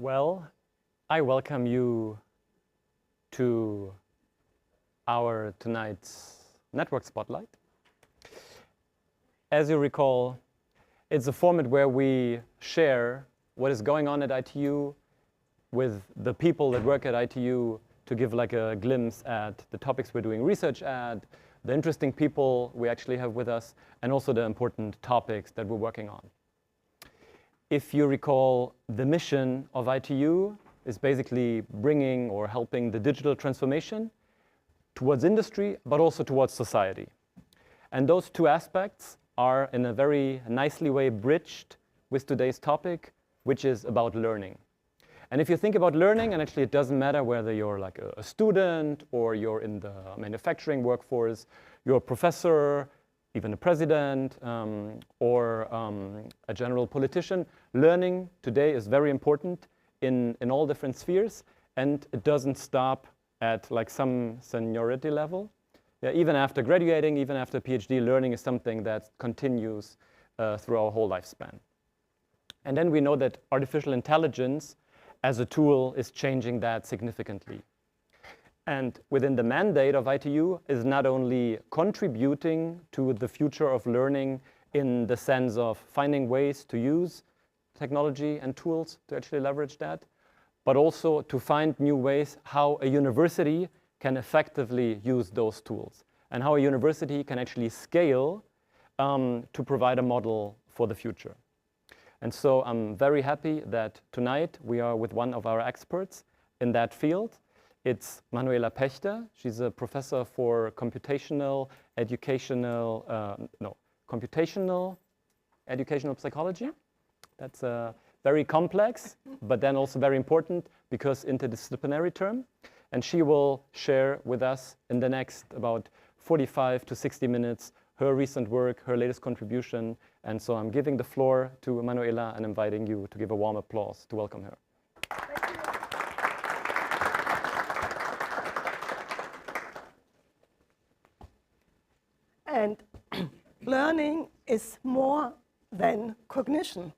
Well, I welcome you to our tonight's Network Spotlight. As you recall, it's a format where we share what is going on at ITU with the people that work at ITU to give like a glimpse at the topics we're doing research at, the interesting people we actually have with us, and also the important topics that we're working on. If you recall, the mission of ITU is basically bringing or helping the digital transformation towards industry, but also towards society. And those two aspects are in a very nicely way bridged with today's topic, which is about learning. And if you think about learning, and actually it doesn't matter whether you're like a student or you're in the manufacturing workforce, you're a professor, even a president, or a general politician, learning today is very important in all different spheres, and it doesn't stop at like some seniority level. Yeah, even after graduating, even after PhD, learning is something that continues through our whole lifespan. And then we know that artificial intelligence as a tool is changing that significantly. And within the mandate of ITU is not only contributing to the future of learning in the sense of finding ways to use technology and tools to actually leverage that, but also to find new ways how a university can effectively use those tools and how a university can actually scale to provide a model for the future. And so I'm very happy that tonight we are with one of our experts in that field. It's Manuela Paechter. She's a professor for computational educational psychology. That's very complex, but then also very important because interdisciplinary term. And she will share with us in the next about 45 to 60 minutes her recent work, her latest contribution. And so I'm giving the floor to Manuela and inviting you to give a warm applause to welcome her. And learning is more than cognition.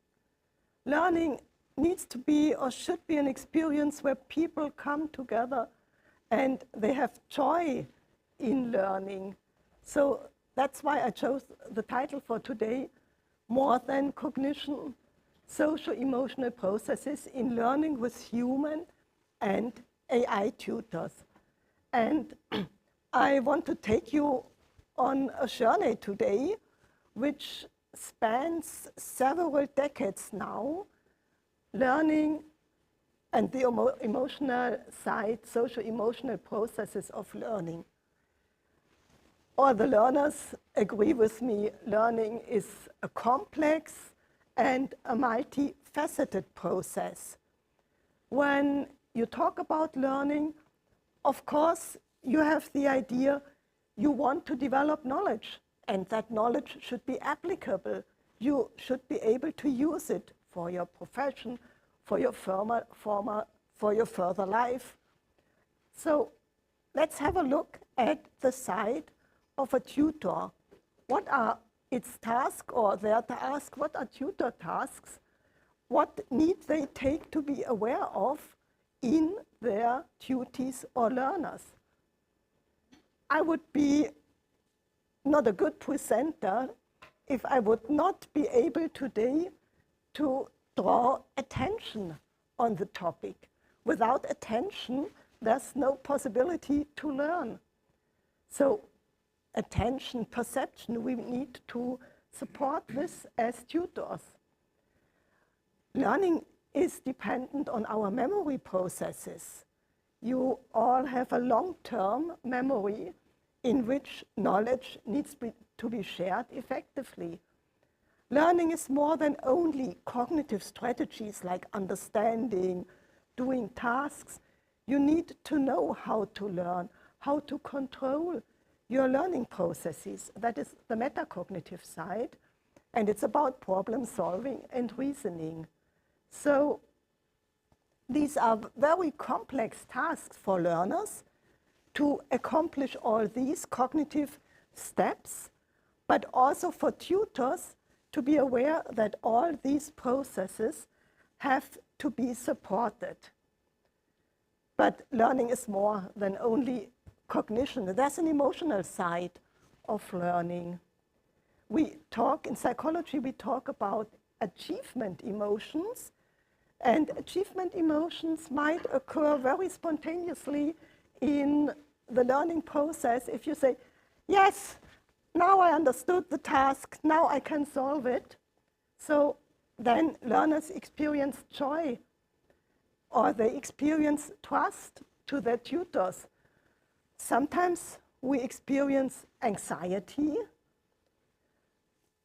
Learning needs to be or should be an experience where people come together and they have joy in learning. So that's why I chose the title for today, More Than Cognition, Socio-Emotional Processes in Learning with Human and AI Tutors. And I want to take you on a journey today, which spans several decades now, learning and the emotional side, socio-emotional processes of learning. All the learners agree with me, learning is a complex and a multifaceted process. When you talk about learning, of course, you have the idea you want to develop knowledge, and that knowledge should be applicable. You should be able to use it for your profession, for your further life. So let's have a look at the side of a tutor. What are its tasks or their tasks? What are tutor tasks? What need they take to be aware of in their tutees or learners? I would be not a good presenter if I would not be able today to draw attention on the topic. Without attention, there's no possibility to learn. So attention, perception, we need to support this as tutors. Learning is dependent on our memory processes. You all have a long-term memory in which knowledge needs to be shared effectively. Learning is more than only cognitive strategies like understanding, doing tasks. You need to know how to learn, how to control your learning processes. That is the metacognitive side, and it's about problem solving and reasoning. So these are very complex tasks for learners to accomplish all these cognitive steps, but also for tutors to be aware that all these processes have to be supported. But learning is more than only cognition. There's an emotional side of learning. We talk, in psychology, we talk about achievement emotions, and achievement emotions might occur very spontaneously in the learning process. If you say, yes, now I understood the task, now I can solve it. So then learners experience joy, or they experience trust to their tutors. Sometimes we experience anxiety,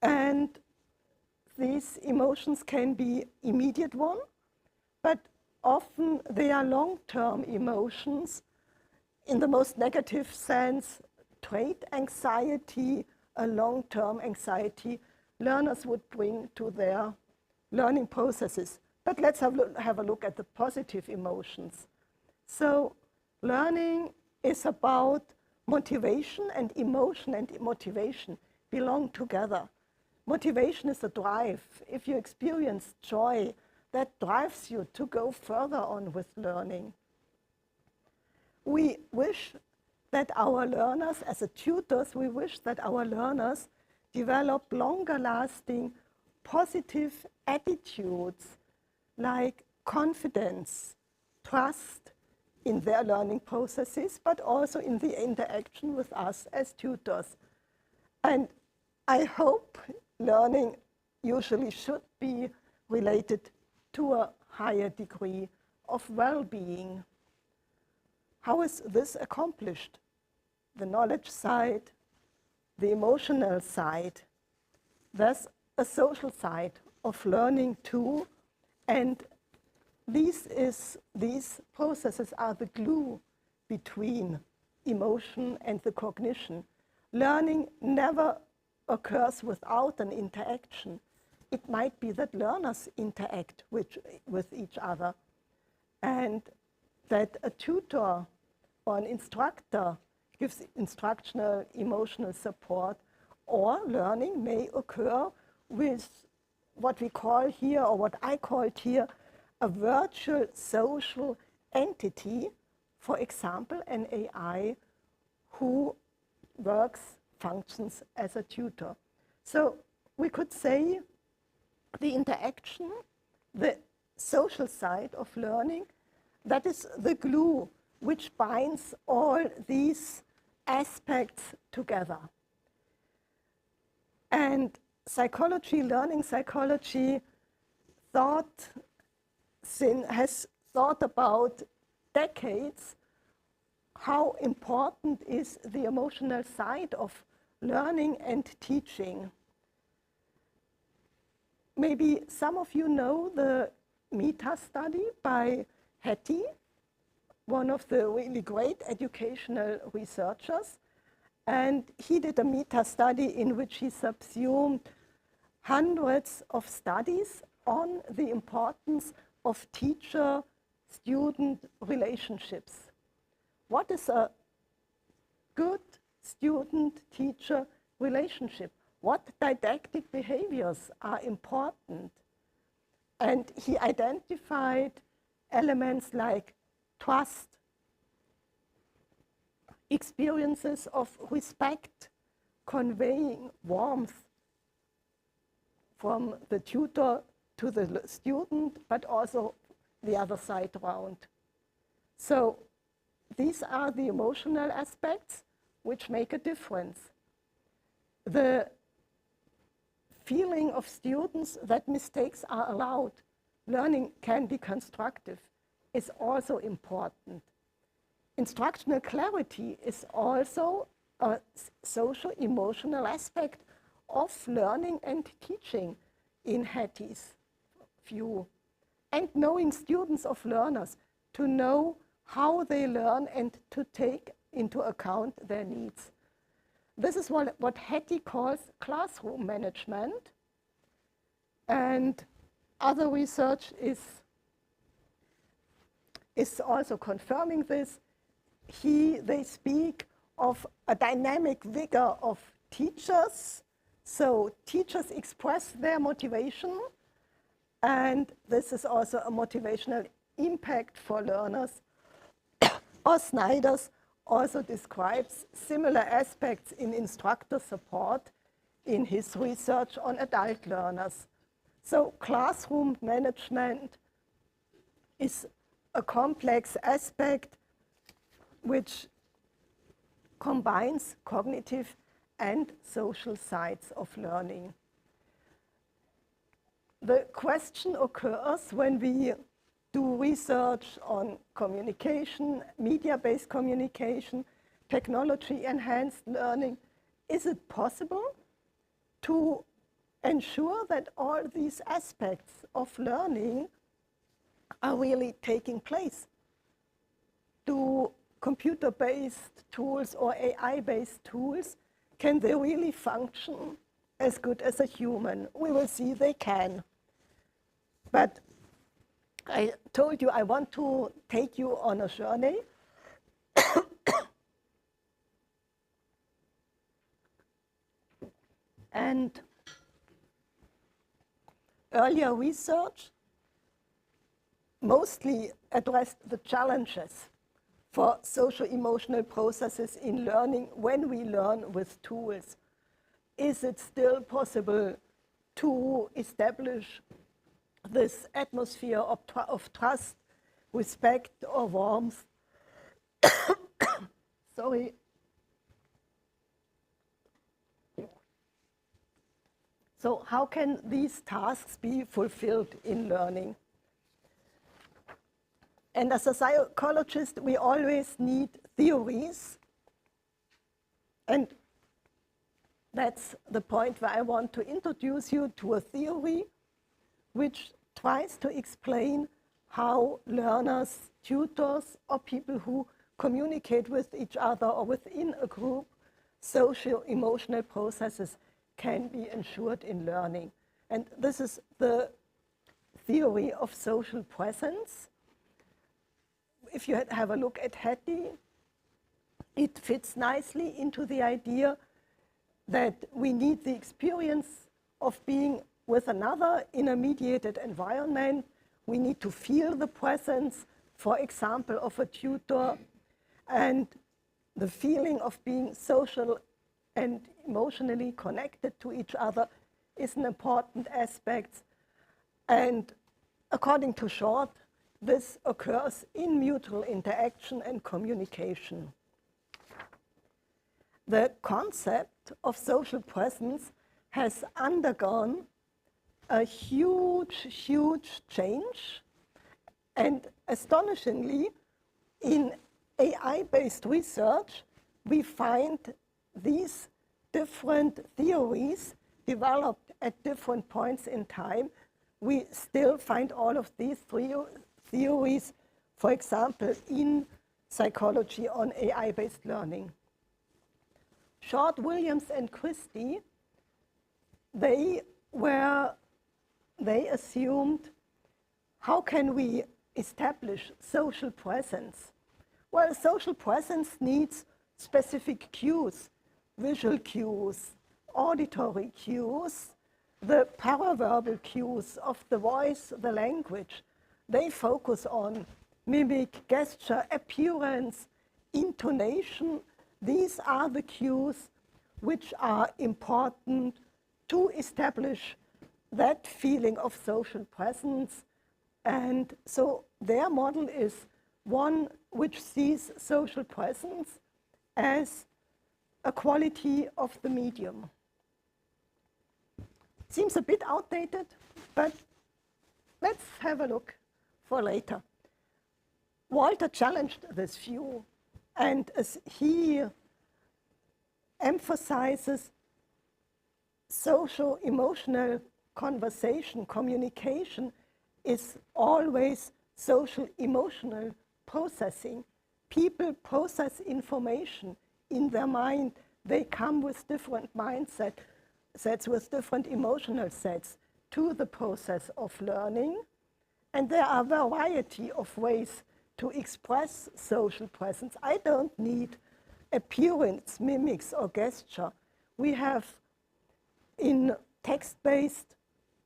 and these emotions can be immediate one, but often they are long-term emotions. In the most negative sense, trait anxiety, a long-term anxiety, learners would bring to their learning processes. But let's have a look at the positive emotions. So learning is about motivation, and emotion and motivation belong together. Motivation is a drive. If you experience joy, that drives you to go further on with learning. We wish that our learners, as a tutors, we wish that our learners develop longer-lasting positive attitudes like confidence, trust in their learning processes, but also in the interaction with us as tutors. And I hope learning usually should be related to a higher degree of well-being. How is this accomplished? The knowledge side, the emotional side. There's a social side of learning too, and these processes are the glue between emotion and the cognition. Learning never occurs without an interaction. It might be that learners interact with each other, and that a tutor or an instructor gives instructional, emotional support, or learning may occur with what we call here, or what I called here, a virtual social entity, for example, an AI who functions as a tutor. So we could say the interaction, the social side of learning, that is the glue which binds all these aspects together. And psychology, learning psychology, has thought about decades how important is the emotional side of learning and teaching. Maybe some of you know the meta study by Hattie, one of the really great educational researchers. And he did a meta study in which he subsumed hundreds of studies on the importance of teacher-student relationships. What is a good student-teacher relationship? What didactic behaviors are important? And he identified elements like trust, experiences of respect, conveying warmth from the tutor to the student, but also the other side around. So these are the emotional aspects which make a difference. The feeling of students that mistakes are allowed, learning can be constructive, is also important. Instructional clarity is also a socio-emotional aspect of learning and teaching in Hattie's view. And knowing students of learners, to know how they learn and to take into account their needs. This is what Hattie calls classroom management. And other research is also confirming this. They speak of a dynamic vigor of teachers. So teachers express their motivation, And this is also a motivational impact for learners. Or Snyder's also describes similar aspects in instructor support in his research on adult learners. So classroom management is a complex aspect which combines cognitive and social sides of learning. The question occurs when we do research on communication, media-based communication, technology-enhanced learning. Is it possible to ensure that all these aspects of learning are really taking place? Do computer-based tools or AI-based tools, can they really function as good as a human? We will see they can. But I told you I want to take you on a journey. And earlier research mostly addressed the challenges for socio-emotional processes in learning when we learn with tools. Is it still possible to establish this atmosphere of trust, respect, or warmth? Sorry. So how can these tasks be fulfilled in learning? And as a psychologist, we always need theories. And that's the point where I want to introduce you to a theory which tries to explain how learners, tutors, or people who communicate with each other or within a group, socio-emotional processes can be ensured in learning. And this is the theory of social presence. If you have a look at Hattie, it fits nicely into the idea that we need the experience of being with another in a mediated environment. We need to feel the presence, for example, of a tutor, and the feeling of being social and emotionally connected to each other is an important aspect. And according to Short, this occurs in mutual interaction and communication. The concept of social presence has undergone a huge change, and astonishingly, in AI-based research, we find these different theories developed at different points in time. We still find all of these theories, for example, in psychology on AI-based learning. Short, Williams, and Christie, they assumed, how can we establish social presence? Well, social presence needs specific cues, visual cues, auditory cues, the paraverbal cues of the voice, the language. They focus on mimic, gesture, appearance, intonation. These are the cues which are important to establish that feeling of social presence. And so their model is one which sees social presence as a quality of the medium. Seems a bit outdated, but let's have a look for later. Walter challenged this view, and as he emphasizes social-emotional conversation, communication is always social-emotional processing. People process information in their mind. They come with different mindsets, with different emotional sets to the process of learning. And there are a variety of ways to express social presence. I don't need appearance, mimics, or gesture. We have in text-based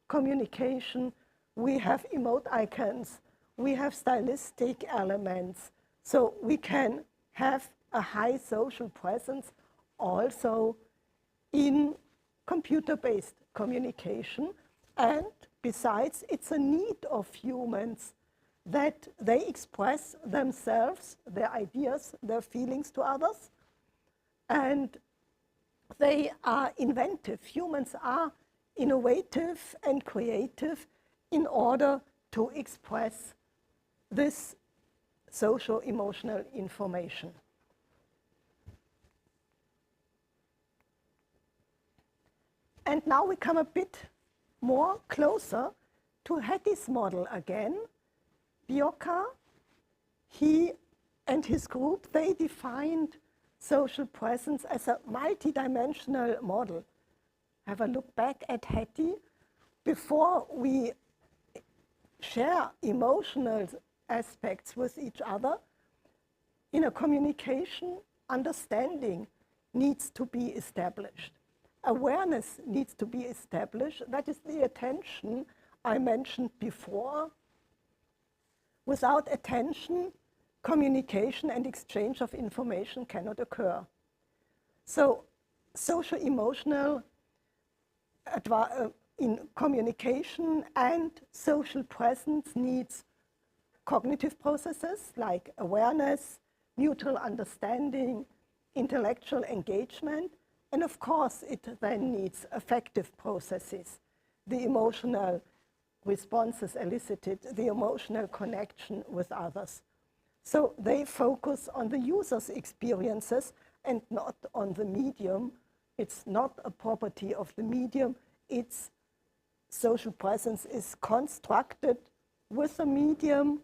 communication we have emote icons, we have stylistic elements, so we can have a high social presence also in computer-based communication. And besides, it's a need of humans that they express themselves, their ideas, their feelings to others, and they are inventive. Humans are innovative and creative in order to express this socio-emotional information. And now we come a bit more closer to Hetty's model again. Bioka, he and his group, they defined social presence as a multidimensional model. Have a look back at Hetty. Before we share emotional aspects with each other, in a communication, understanding needs to be established. Awareness needs to be established. That is the attention I mentioned before. Without attention, communication and exchange of information cannot occur. So, socio-emotional in communication and social presence needs cognitive processes like awareness, mutual understanding, intellectual engagement, and of course it then needs affective processes, the emotional responses elicited, the emotional connection with others. So they focus on the user's experiences and not on the medium. It's not a property of the medium. Its social presence is constructed with the medium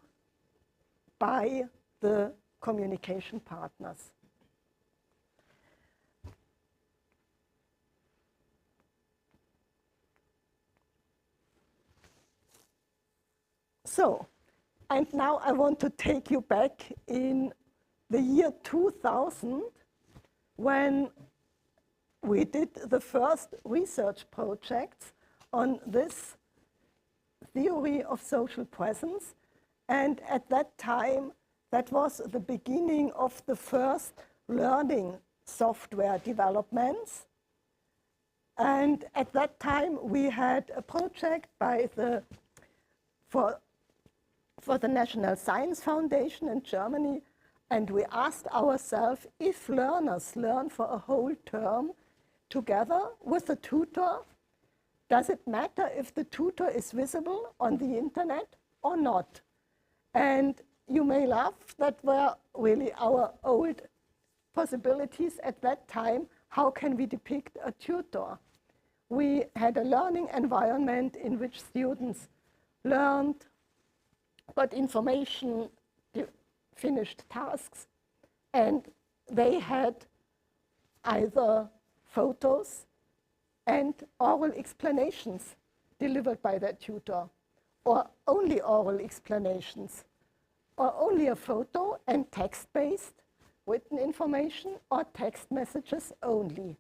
by the communication partners. So, and now I want to take you back in the year 2000 when we did the first research projects on this theory of social presence. And at that time, that was the beginning of the first learning software developments. And at that time, we had a project by for the National Science Foundation in Germany, and we asked ourselves if learners learn for a whole term together with a tutor, does it matter if the tutor is visible on the internet or not? And you may laugh, that were really our old possibilities at that time. How can we depict a tutor? We had a learning environment in which students learned, got information, finished tasks, and they had either photos and oral explanations delivered by their tutor, or only oral explanations, or only a photo and text-based written information, or text messages only.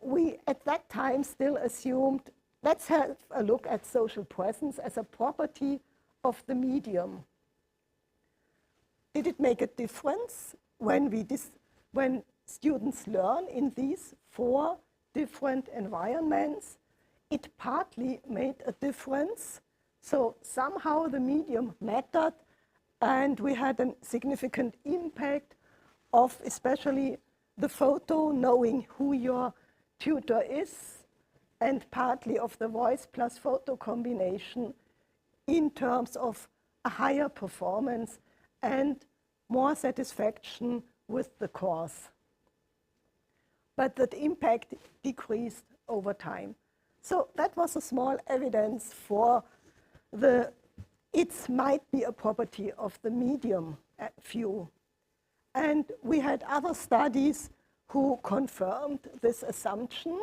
We, at that time, still assumed, let's have a look at social presence as a property of the medium. Did it make a difference when students learn in these 4 different environments? It partly made a difference. So somehow the medium mattered, and we had a significant impact of especially the photo, knowing who your tutor is, and partly of the voice plus photo combination in terms of a higher performance and more satisfaction with the course. But that impact decreased over time. So that was a small evidence for it might be a property of the medium view. And we had other studies who confirmed this assumption,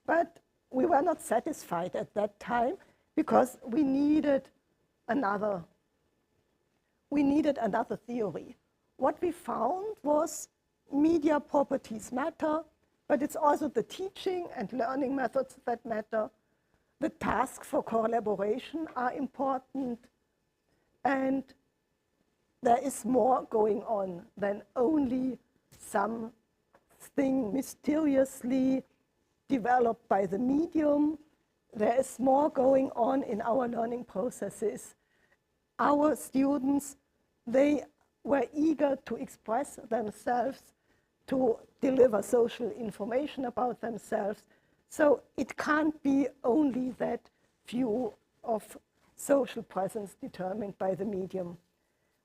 but we were not satisfied at that time because we needed another theory. What we found was media properties matter, but it's also the teaching and learning methods that matter. The tasks for collaboration are important, and there is more going on than only something mysteriously developed by the medium. There is more going on in our learning processes. Our students, they were eager to express themselves, to deliver social information about themselves. So it can't be only that view of social presence determined by the medium.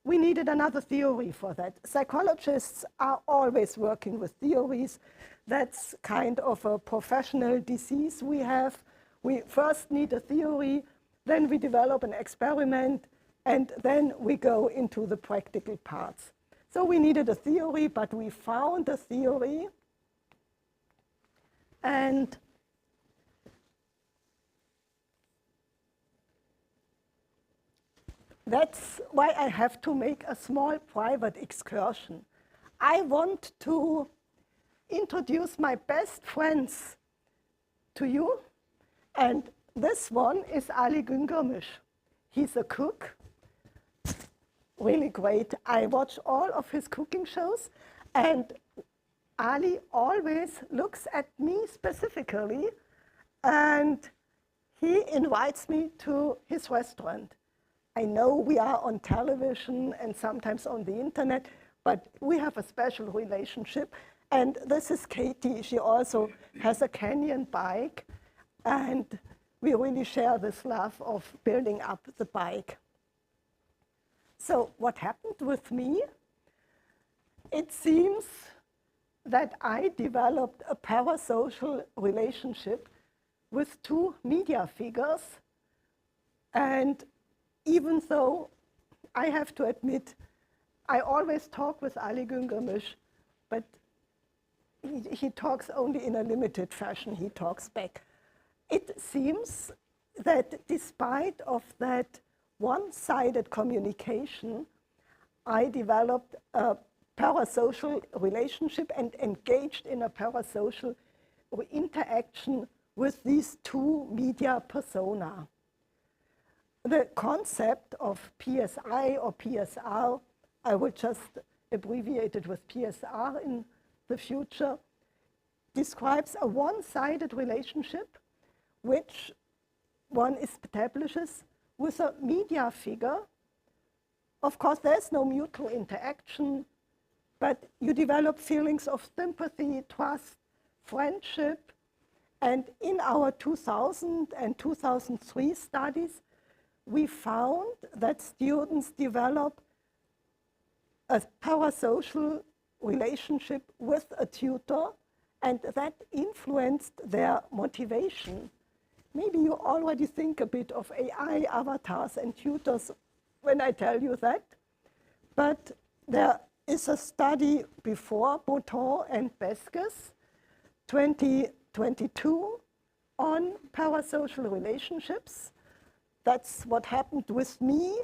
We needed another theory for that. Psychologists are always working with theories. That's kind of a professional disease we have. We first need a theory, then we develop an experiment, and then we go into the practical parts. So we needed a theory, but we found a theory. And that's why I have to make a small private excursion. I want to introduce my best friends to you. And this one is 𝐒𝐨𝐤𝐈. He's a cook, really great. I watch all of his cooking shows, and Ali always looks at me specifically, and he invites me to his restaurant. I know we are on television and sometimes on the internet, but we have a special relationship. And this is Katie. She also has a Canyon bike, and we really share this love of building up the bike. So what happened with me? It seems that I developed a parasocial relationship with two media figures. And even though I have to admit, I always talk with 𝐒𝐨𝐤𝐈, but he talks only in a limited fashion. He talks back. It seems that despite of that one-sided communication, I developed a parasocial relationship and engaged in a parasocial interaction with these two media persona. The concept of PSI or PSR, I will just abbreviate it with PSR in the future, describes a one-sided relationship which one establishes with a media figure. Of course, there's no mutual interaction, but you develop feelings of sympathy, trust, friendship. And in our 2000 and 2003 studies, we found that students develop a parasocial relationship with a tutor, and that influenced their motivation. Maybe you already think a bit of AI, avatars, and tutors when I tell you that. But there is a study before Bouton and Beskes, 2022, on parasocial relationships. That's what happened with me.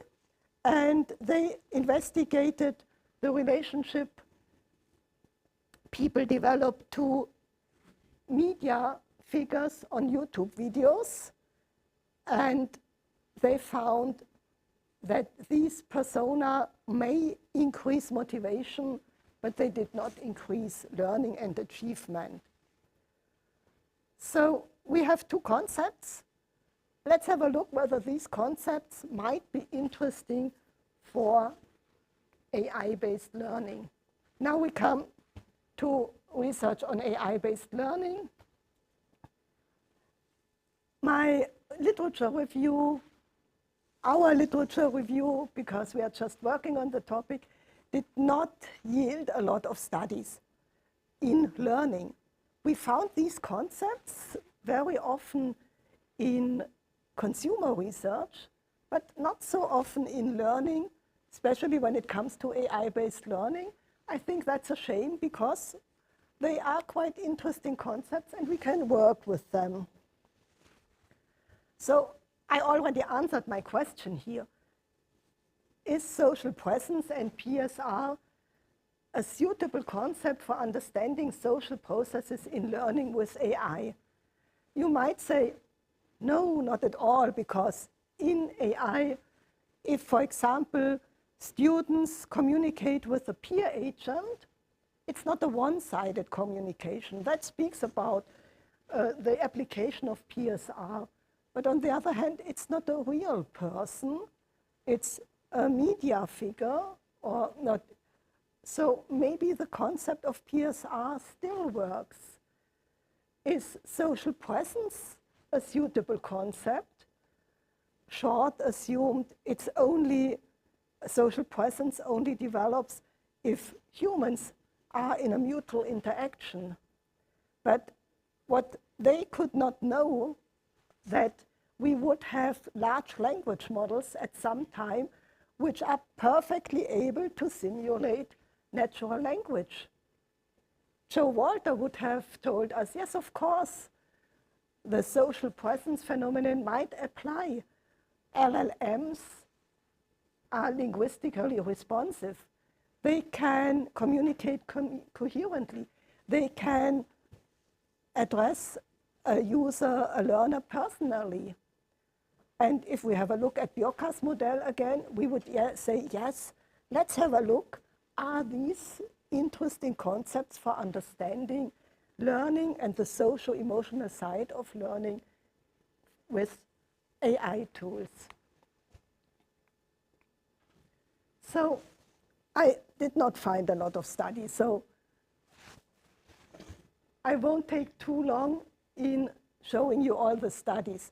And they investigated the relationship people develop to media figures on YouTube videos, and they found that these persona may increase motivation, but they did not increase learning and achievement. So we have two concepts. Let's have a look whether these concepts might be interesting for AI-based learning. Now we come to research on AI-based learning. My literature review, our literature review, because we are just working on the topic, did not yield a lot of studies in learning. We found these concepts very often in consumer research, but not so often in learning, especially when it comes to AI-based learning. I think that's a shame because they are quite interesting concepts and we can work with them. So I already answered my question here. Is social presence and PSR a suitable concept for understanding social processes in learning with AI? You might say, No, not at all, because in AI, if, for example, students communicate with a peer agent, it's not a one-sided communication. That speaks about the application of PSR. But on the other hand, it's not a real person. It's a media figure or not. So maybe the concept of PSR still works. Is social presence a suitable concept? Short assumed it's only, social presence only develops if humans are in a mutual interaction. But what they could not know, that we would have large language models at some time which are perfectly able to simulate natural language. Joe Walter would have told us, yes, of course, the social presence phenomenon might apply. LLMs are linguistically responsive. They can communicate coherently. They can address a user, a learner personally. And if we have a look at Bjorka's model again, we would say, yes, let's have a look. Are these interesting concepts for understanding learning and the socio-emotional side of learning with AI tools? So I did not find a lot of studies, so I won't take too long in showing you all the studies.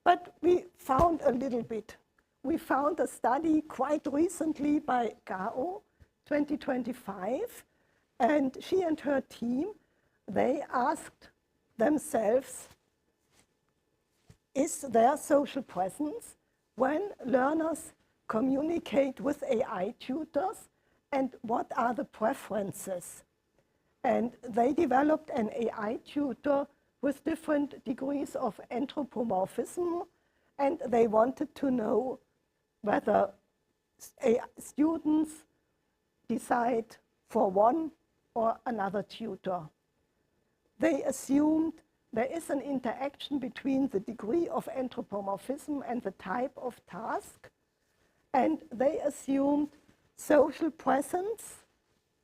But we found a little bit. We found a study quite recently by 𝐒𝐭𝐤, 2025, and she and her team, they asked themselves, is there social presence when learners communicate with AI tutors, and what are the preferences? And they developed an AI tutor with different degrees of anthropomorphism, and they wanted to know whether students decide for one or another tutor. They assumed there is an interaction between the degree of anthropomorphism and the type of task, and they assumed social presence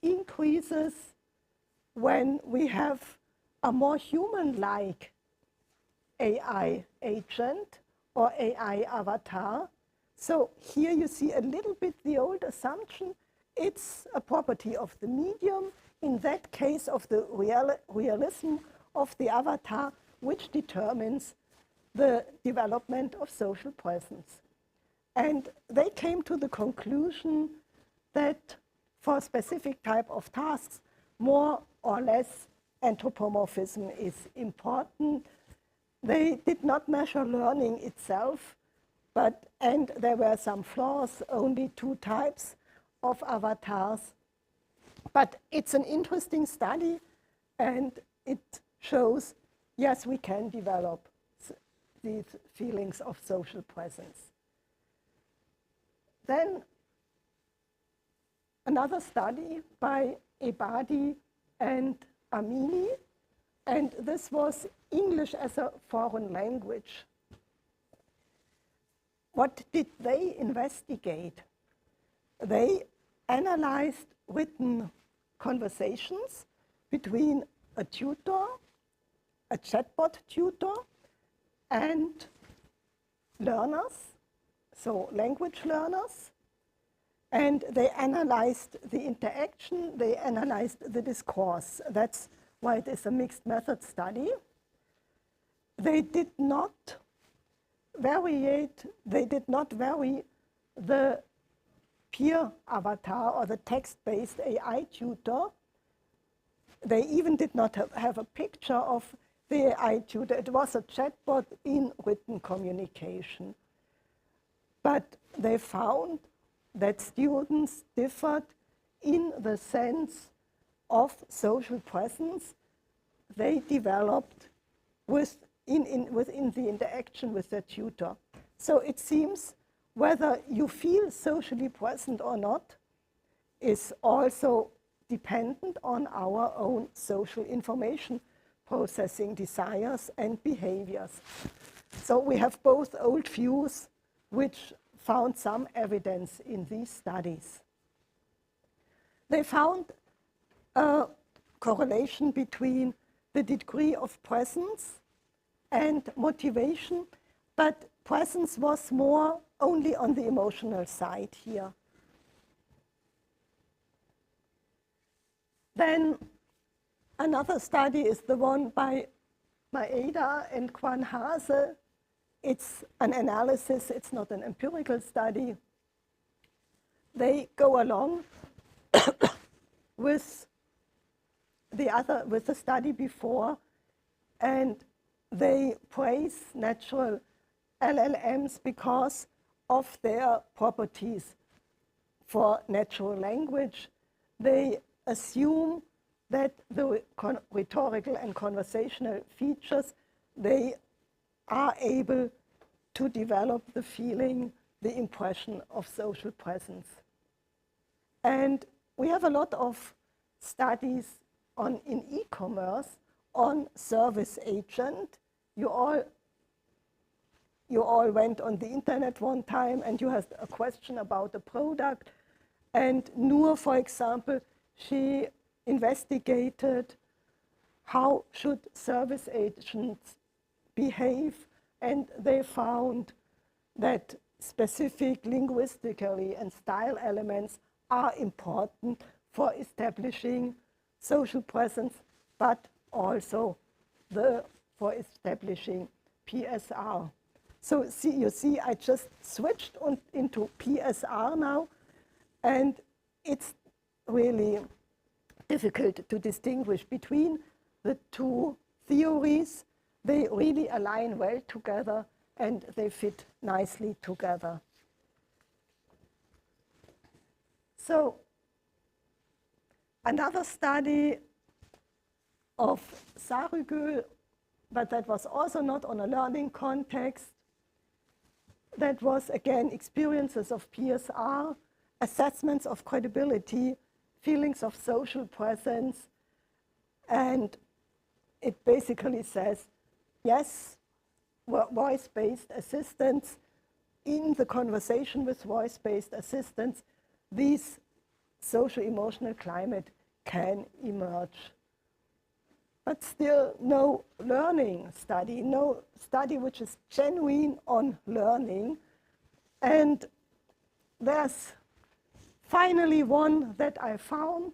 increases when we have a more human-like AI agent or AI avatar. So here you see a little bit the old assumption. It's a property of the medium, in that case of the realism of the avatar, which determines the development of social presence. And they came to the conclusion that for a specific type of tasks, more or less anthropomorphism is important. They did not measure learning itself, and there were some flaws, only 2 types of avatars. But it's an interesting study, and it shows, yes, we can develop these feelings of social presence. Then another study by Ebadi and Amini, and this was English as a foreign language. What did they investigate? They analyzed written conversations between a tutor, a chatbot tutor, and learners, so language learners. And they analyzed the interaction, they analyzed the discourse. That's why it is a mixed method study. They did not vary the peer avatar or the text-based AI tutor. They even did not have a picture of the AI tutor. It was a chatbot in written communication. But they found that students differed in the sense of social presence they developed within the interaction with their tutor. So it seems whether you feel socially present or not is also dependent on our own social information processing desires and behaviors. So we have both old views which found some evidence in these studies. They found a correlation between the degree of presence and motivation, but presence was more only on the emotional side here. Then another study is the one by Paechter and 𝐒𝐨𝐤𝐨. It's an analysis, it's not an empirical study. They go along with the study before, and they praise natural LLMs because of their properties for natural language. They assume that the rhetorical and conversational features, they are able to develop the feeling, the impression of social presence. And we have a lot of studies in e-commerce on service agent. You all went on the internet one time and you had a question about a product. And Noor, for example, she investigated how should service agents behave, and they found that specific linguistically and style elements are important for establishing social presence, but also for establishing PSR. So you see, I just switched into PSR now, and it's really difficult to distinguish between the two theories. They really align well together and they fit nicely together. So another study of 𝐒𝐨-𝐤𝐨, but that was also not on a learning context. That was, again, experiences of PSR, assessments of credibility, feelings of social presence, and it basically says, yes, voice-based assistants, in the conversation with voice-based assistants, these socio-emotional climate can emerge. But still no learning study, no study which is genuine on learning. And there's finally one that I found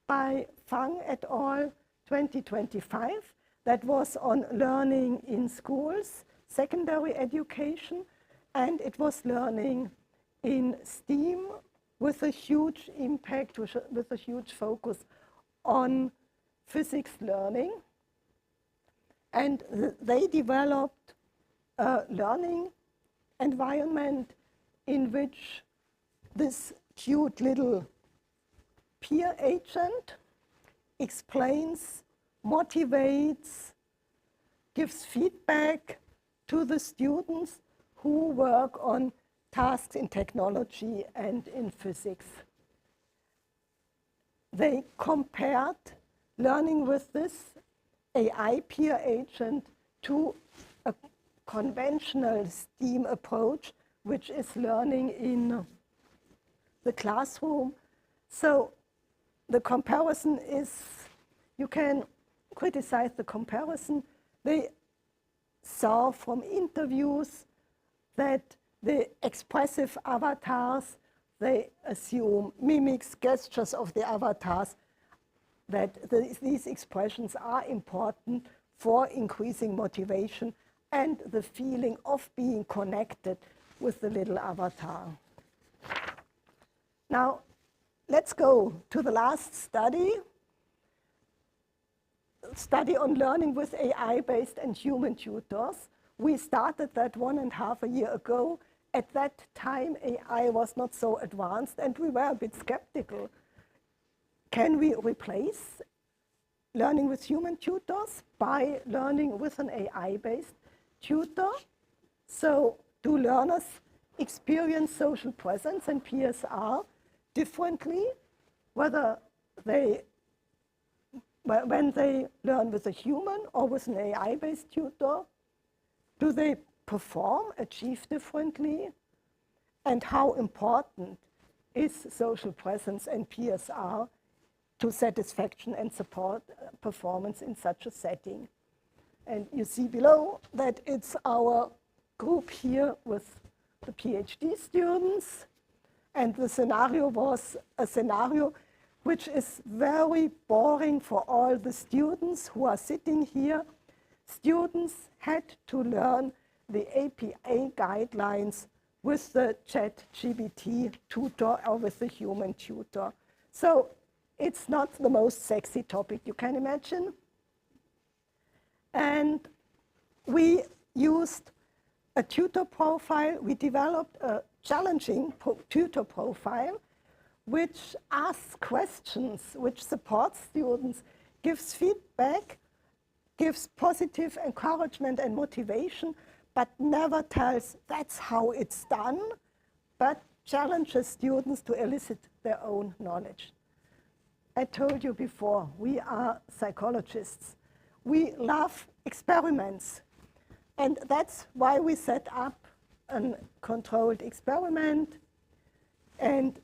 by Fang et al. 2025 that was on learning in schools, secondary education, and it was learning in STEAM with a huge impact, with a huge focus on physics learning. And they developed a learning environment in which this cute little peer agent explains, motivates, gives feedback to the students who work on tasks in technology and in physics. They compared learning with this AI peer agent to a conventional STEAM approach, which is learning in the classroom. So the comparison is, you can criticize the comparison. They saw from interviews that the expressive avatars, they assume mimics, gestures of the avatars, that these expressions are important for increasing motivation and the feeling of being connected with the little avatar. Now, let's go to the last study on learning with AI-based and human tutors. We started that 1.5 years ago. At that time, AI was not so advanced, and we were a bit skeptical. Can we replace learning with human tutors by learning with an AI-based tutor? So do learners experience social presence and PSR differently, whether when they learn with a human or with an AI-based tutor? Do they perform, achieve differently? And how important is social presence and PSR to satisfaction and support performance in such a setting? And you see below that it's our group here with the PhD students. And the scenario was a scenario which is very boring for all the students who are sitting here. Students had to learn the APA guidelines with the ChatGPT tutor or with the human tutor. So it's not the most sexy topic you can imagine. And we used a tutor profile. We developed a challenging tutor profile which asks questions, which supports students, gives feedback, gives positive encouragement and motivation, but never tells that's how it's done, but challenges students to elicit their own knowledge. I told you before, we are psychologists. We love experiments. And that's why we set up a controlled experiment, and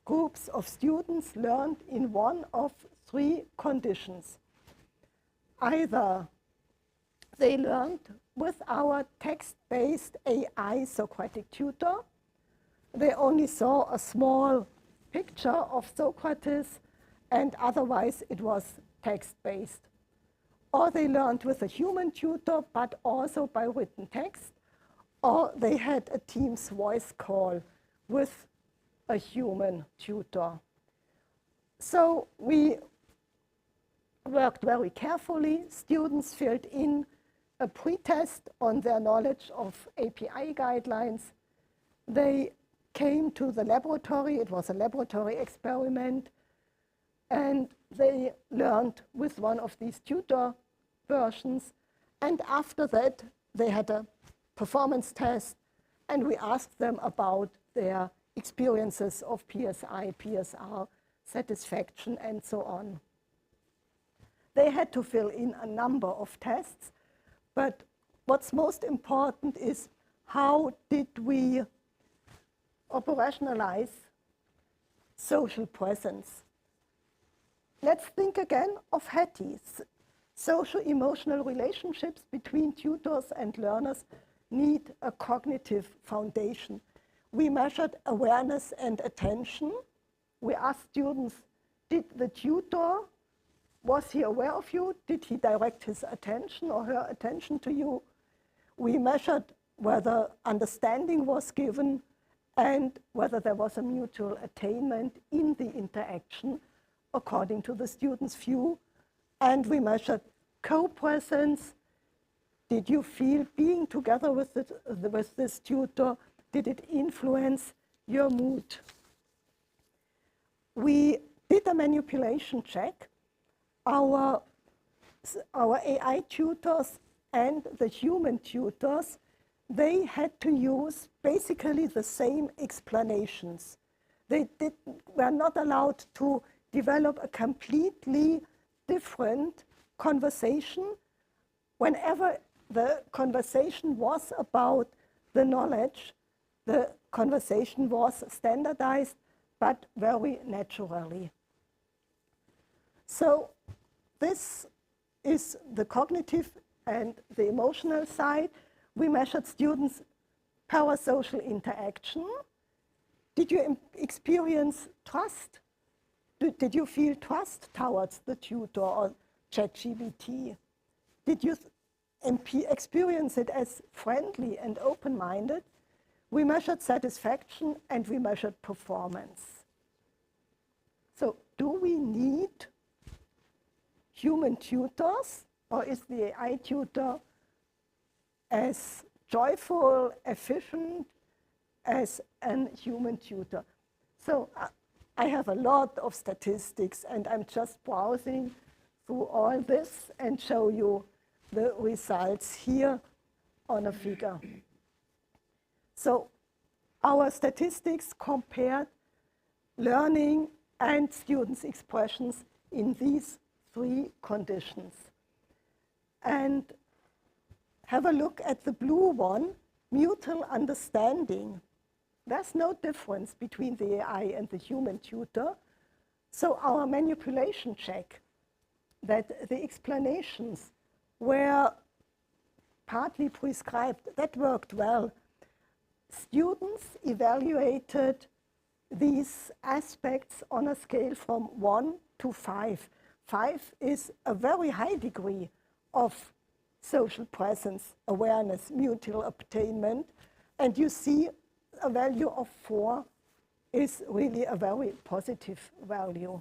groups of students learned in one of three conditions. Either they learned with our text-based AI Socratic tutor. They only saw a small picture of Socrates, and otherwise it was text-based. Or they learned with a human tutor, but also by written text, or they had a Teams voice call with a human tutor. So we worked very carefully. Students filled in a pretest on their knowledge of API guidelines. They came to the laboratory. It was a laboratory experiment. And they learned with one of these tutor versions. And after that, they had a performance test. And we asked them about their experiences of PSI, PSR, satisfaction, and so on. They had to fill in a number of tests. But what's most important is how did we operationalize social presence? Let's think again of Hattie. Socio-emotional relationships between tutors and learners need a cognitive foundation. We measured awareness and attention. We asked students, did the tutor, was he aware of you? Did he direct his attention or her attention to you? We measured whether understanding was given and whether there was a mutual attainment in the interaction according to the student's view. And we measured co-presence. Did you feel being together with this tutor? Did it influence your mood? We did a manipulation check. Our AI tutors and the human tutors, they had to use basically the same explanations. They were not allowed to develop a completely different conversation. Whenever the conversation was about the knowledge, the conversation was standardized, but very naturally. So this is the cognitive and the emotional side. We measured students' parasocial interaction. Did you experience trust? Did you feel trust towards the tutor or ChatGPT? Did you experience it as friendly and open-minded? We measured satisfaction and we measured performance. So do we need human tutors, or is the AI tutor as joyful, efficient as a human tutor? So I have a lot of statistics, and I'm just browsing through all this and show you the results here on a figure. So our statistics compared learning and students' expressions in these three conditions. And have a look at the blue one, mutual understanding. There's no difference between the AI and the human tutor. So our manipulation check, that the explanations were partly prescribed, that worked well. Students evaluated these aspects on a scale from 1 to 5. 5 is a very high degree of social presence, awareness, mutual attainment, and you see a value of 4 is really a very positive value.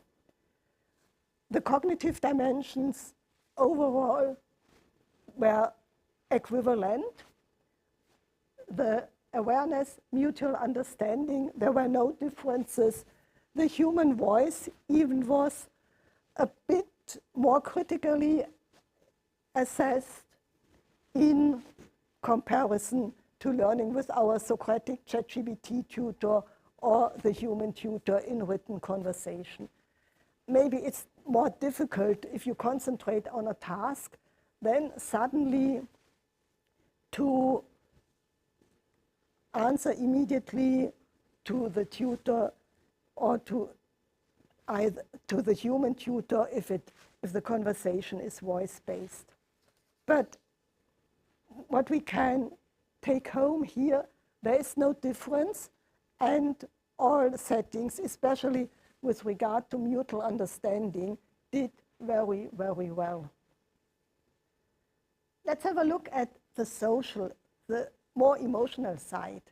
The cognitive dimensions overall were equivalent. The awareness, mutual understanding, there were no differences. The human voice even was a bit more critically assessed in comparison to learning with our Socratic ChatGPT tutor or the human tutor in written conversation. Maybe it's more difficult if you concentrate on a task, then suddenly to answer immediately to the tutor or to the human tutor if the conversation is voice-based. But what we can take home here, there is no difference, and all settings, especially with regard to mutual understanding, did very, very well. Let's have a look at the social, the more emotional side.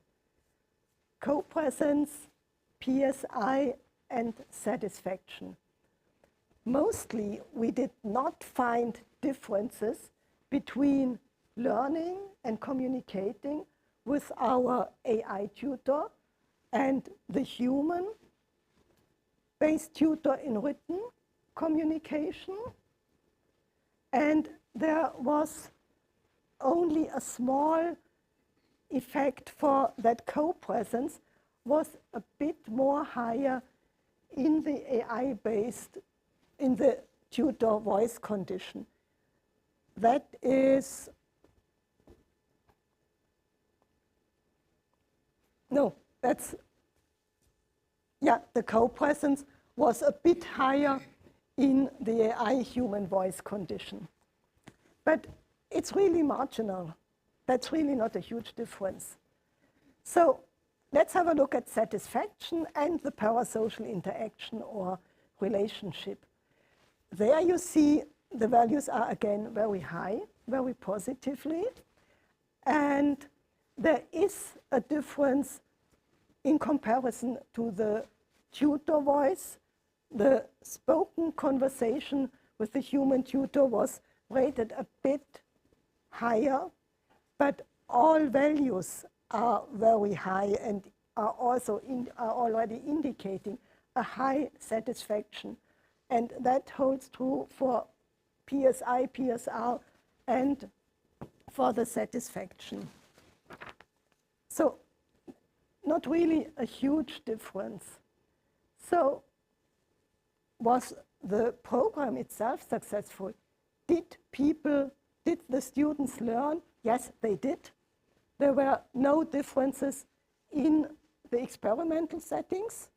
Co-presence, PSI, and satisfaction. Mostly, we did not find differences between learning and communicating with our AI tutor and the human-based tutor in written communication. And there was only a small effect for that co-presence was a bit more higher in the AI-based, in the tutor voice condition. That is, no, that's, yeah, the co-presence was a bit higher in the AI human voice condition. But it's really marginal. That's really not a huge difference. So let's have a look at satisfaction and the parasocial interaction or relationship. There you see the values are again very high, very positively. And there is a difference in comparison to the tutor voice. The spoken conversation with the human tutor was rated a bit higher, but all values are very high and are also already indicating a high satisfaction. And that holds true for PSI, PSR, and for the satisfaction. So not really a huge difference. So was the program itself successful? Did the students learn? Yes, they did. There were no differences in the experimental settings.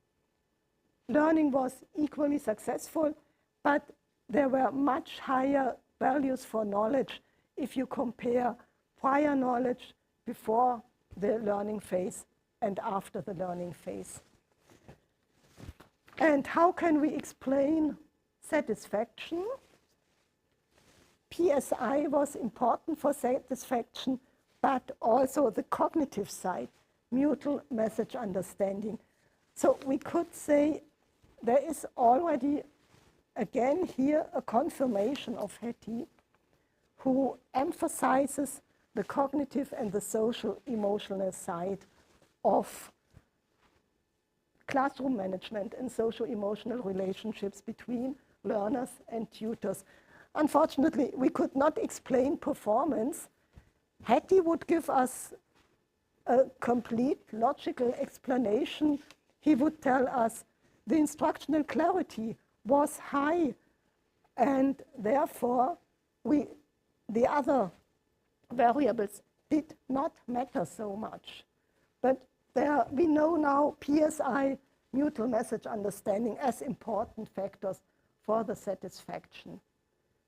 Learning was equally successful, but there were much higher values for knowledge if you compare prior knowledge before the learning phase and after the learning phase. And how can we explain satisfaction? PSI was important for satisfaction, but also the cognitive side, mutual message understanding. So we could say there is already, again here, a confirmation of Hetty, who emphasizes the cognitive and the social-emotional side of classroom management and social-emotional relationships between learners and tutors. Unfortunately, we could not explain performance. Hetty would give us a complete logical explanation. He would tell us the instructional clarity was high, and therefore the other variables did not matter so much. But we know now PSI, mutual message understanding, as important factors for the satisfaction.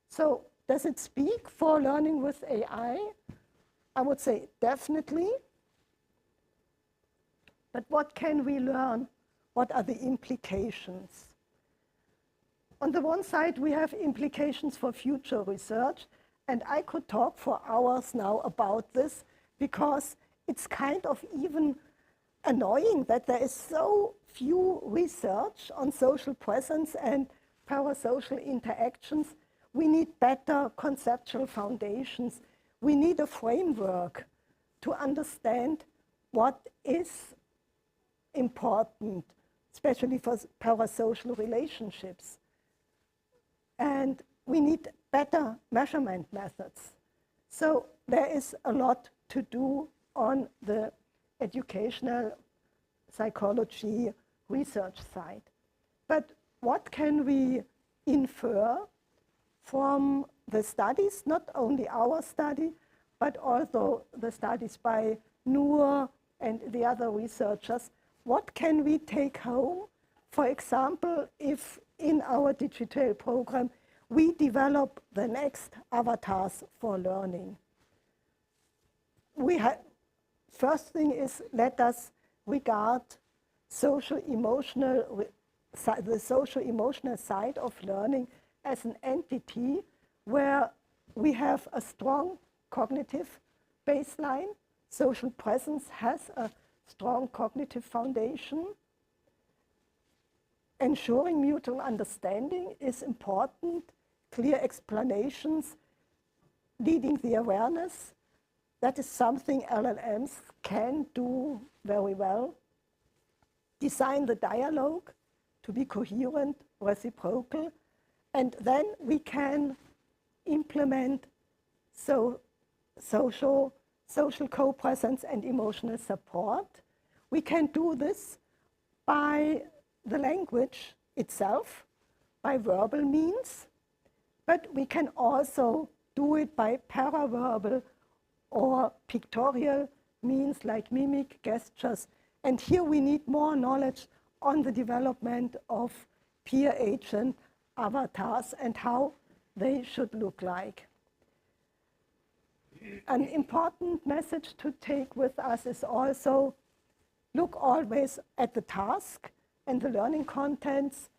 So does it speak for learning with AI? I would say definitely. But what can we learn? What are the implications? On the one side, we have implications for future research, and I could talk for hours now about this because it's kind of even annoying that there is so few research on social presence and parasocial interactions. We need better conceptual foundations. We need a framework to understand what is important, especially for parasocial relationships. And we need better measurement methods. So there is a lot to do on the educational psychology research side. But what can we infer from the studies, not only our study, but also the studies by Noor and the other researchers? What can we take home? For example, if in our digital program we develop the next avatars for learning. First thing is, let us regard the social-emotional side of learning as an entity where we have a strong cognitive baseline. Social presence has a strong cognitive foundation. Ensuring mutual understanding is important. Clear explanations, leading the awareness. That is something LLMs can do very well. Design the dialogue to be coherent, reciprocal, and then we can implement social co-presence and emotional support. We can do this by the language itself, by verbal means, but we can also do it by paraverbal or pictorial means like mimic, gestures. And here we need more knowledge on the development of peer agent avatars and how they should look like. An important message to take with us is also look always at the task and the learning contents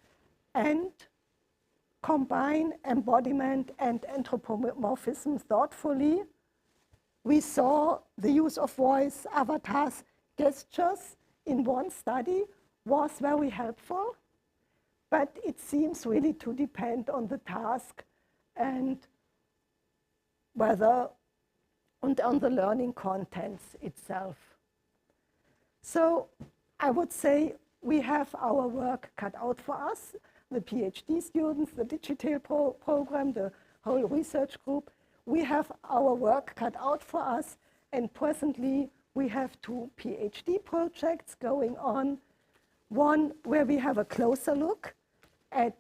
and combine embodiment and anthropomorphism thoughtfully. We saw the use of voice, avatars, gestures in one study was very helpful, but it seems really to depend on the task and whether and on the learning contents itself. So I would say we have our work cut out for us, the PhD students, the digital program, the whole research group. We have our work cut out for us, and presently we have 2 PhD projects going on. One where we have a closer look at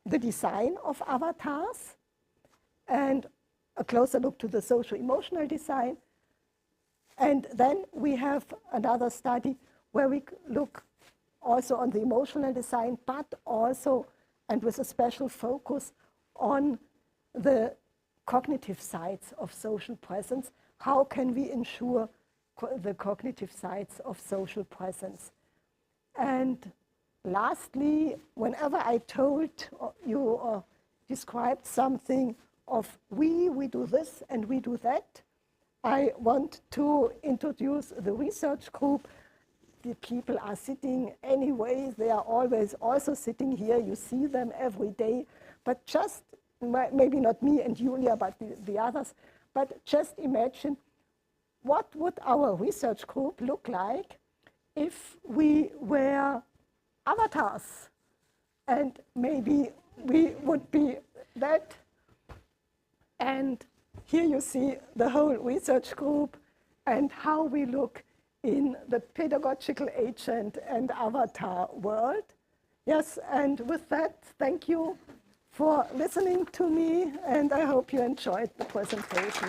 the design of avatars and a closer look to the socio-emotional design. And then we have another study where we look also on the emotional design, but also, and with a special focus on the cognitive sides of social presence. How can we ensure the cognitive sides of social presence? And lastly, whenever I told you or described something of we do this and we do that, I want to introduce the research group. The people are sitting anyway, they are always also sitting here, you see them every day, but just, maybe not me and Julia, but the others, but just imagine what would our research group look like if we were avatars, and maybe we would be that. And here you see the whole research group and how we look in the pedagogical agent and avatar world. Yes, and with that, thank you for listening to me, and I hope you enjoyed the presentation.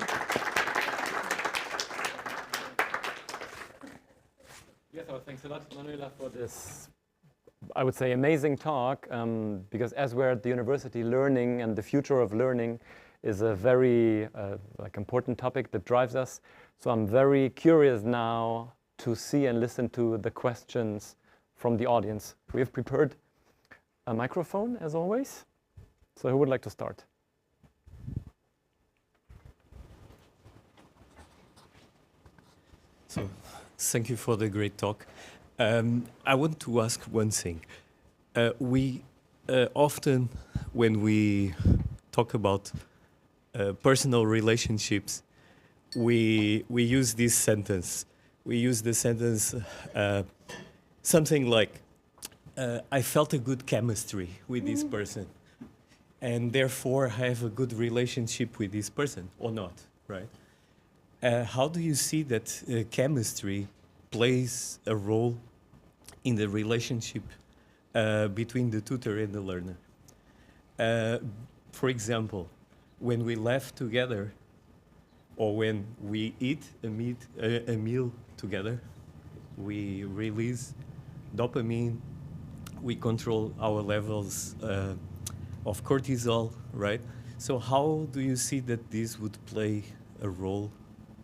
Yes, so thanks a lot, Manuela, for this, I would say, amazing talk, because as we're at the university, learning and the future of learning is a very important topic that drives us. So I'm very curious now to see and listen to the questions from the audience. We have prepared a microphone, as always. So who would like to start? So, thank you for the great talk. I want to ask one thing. We often, when we talk about personal relationships, we use this sentence. We use the sentence something like, I felt a good chemistry with this person, and therefore I have a good relationship with this person, or not, right? How do you see that chemistry plays a role in the relationship between the tutor and the learner? For example, when we laugh together, or when we eat a meal together, we release dopamine, we control our levels of cortisol, right? So how do you see that this would play a role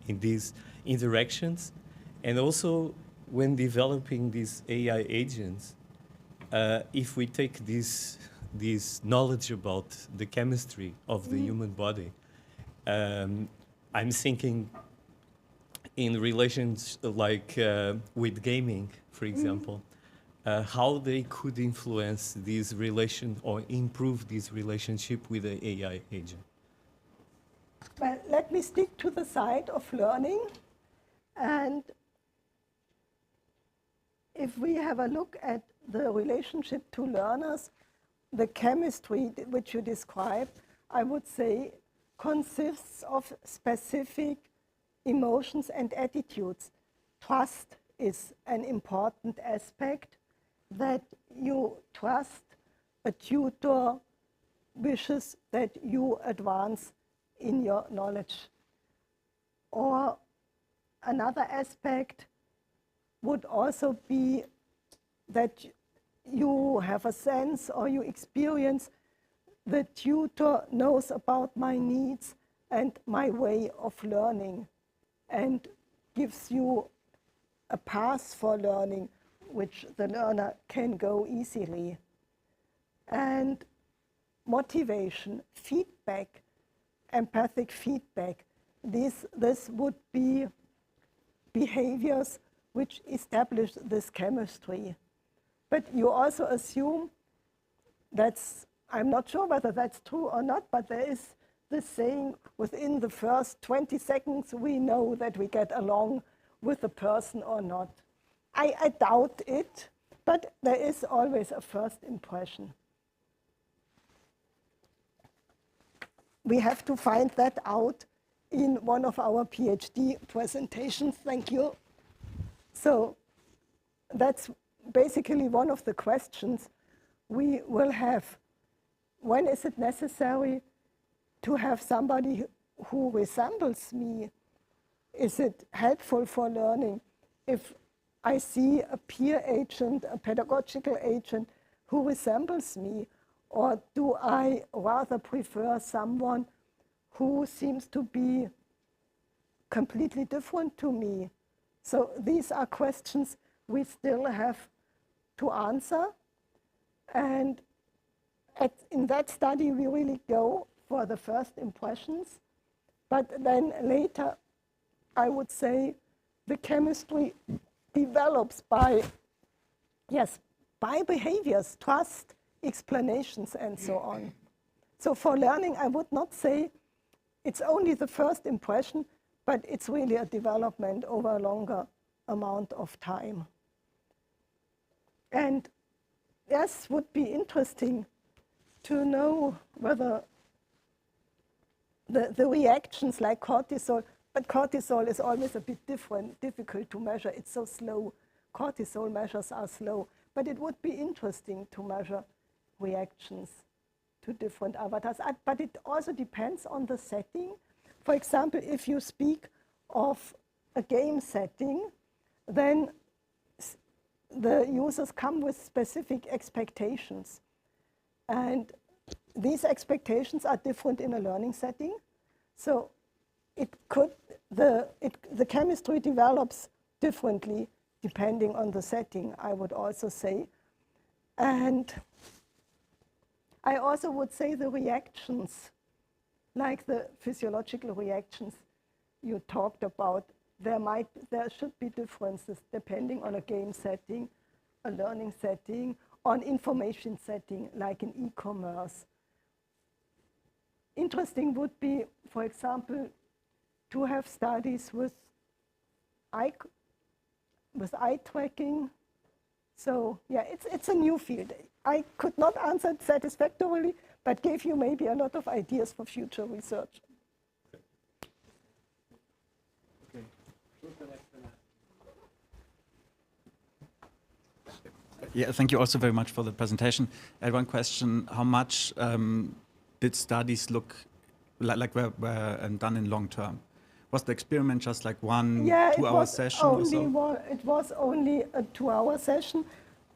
in these interactions? And also, when developing these AI agents, if we take this knowledge about the chemistry of the human body, I'm thinking in relations like with gaming, for example, how they could influence this relation or improve this relationship with the AI agent. Well, let me stick to the side of learning. And if we have a look at the relationship to learners, the chemistry which you described, I would say, consists of specific emotions and attitudes. Trust is an important aspect, that you trust a tutor wishes that you advance in your knowledge. Or another aspect would also be that you have a sense or you experience the tutor knows about my needs and my way of learning and gives you a path for learning which the learner can go easily. And motivation, feedback, empathic feedback, this would be behaviors which establish this chemistry. But you also assume I'm not sure whether that's true or not, but there is this saying, within the first 20 seconds we know that we get along with the person or not. I doubt it, but there is always a first impression. We have to find that out in one of our PhD presentations. Thank you. So that's basically one of the questions we will have. When is it necessary to have somebody who resembles me? Is it helpful for learning if I see a peer agent, a pedagogical agent who resembles me? Or do I rather prefer someone who seems to be completely different to me? So these are questions we still have to answer. And in that study, we really go for the first impressions. But then later, I would say the chemistry develops by behaviors, trust, explanations, and so on. So for learning, I would not say it's only the first impression, but it's really a development over a longer amount of time. And yes, would be interesting to know whether the reactions like cortisol, but cortisol is always a bit difficult to measure. It's so slow. Cortisol measures are slow. But it would be interesting to measure reactions to different avatars. But it also depends on the setting. For example, if you speak of a game setting, then the users come with specific expectations. And these expectations are different in a learning setting. So the chemistry develops differently depending on the setting, I would also say. And I also would say the reactions, like the physiological reactions you talked about, there should be differences depending on a game setting, a learning setting, on information setting, like in e-commerce. Interesting would be, for example, to have studies with eye tracking. So yeah, it's a new field. I could not answer it satisfactorily, but gave you maybe a lot of ideas for future research. Yeah, thank you also very much for the presentation. I had one question. How much did studies look like were done in long term? Was the experiment just like one 2-hour session or so? It was only a 2-hour session,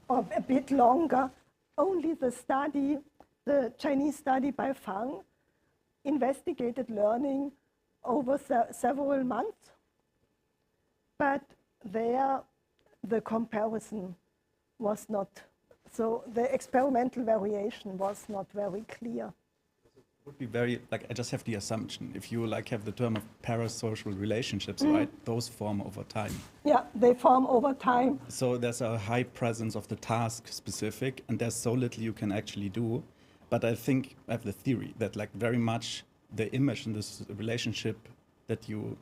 or a bit longer. Only the study, the Chinese study by Fang, investigated learning over several months. But there, the comparison was not, so the experimental variation was not very clear. Would be very, like, I just have the assumption, if you like have the term of parasocial relationships, right, those form over time. Yeah, they form over time. So there's a high presence of the task specific, and there's so little you can actually do. But I think I have the theory that like very much the image in this relationship that you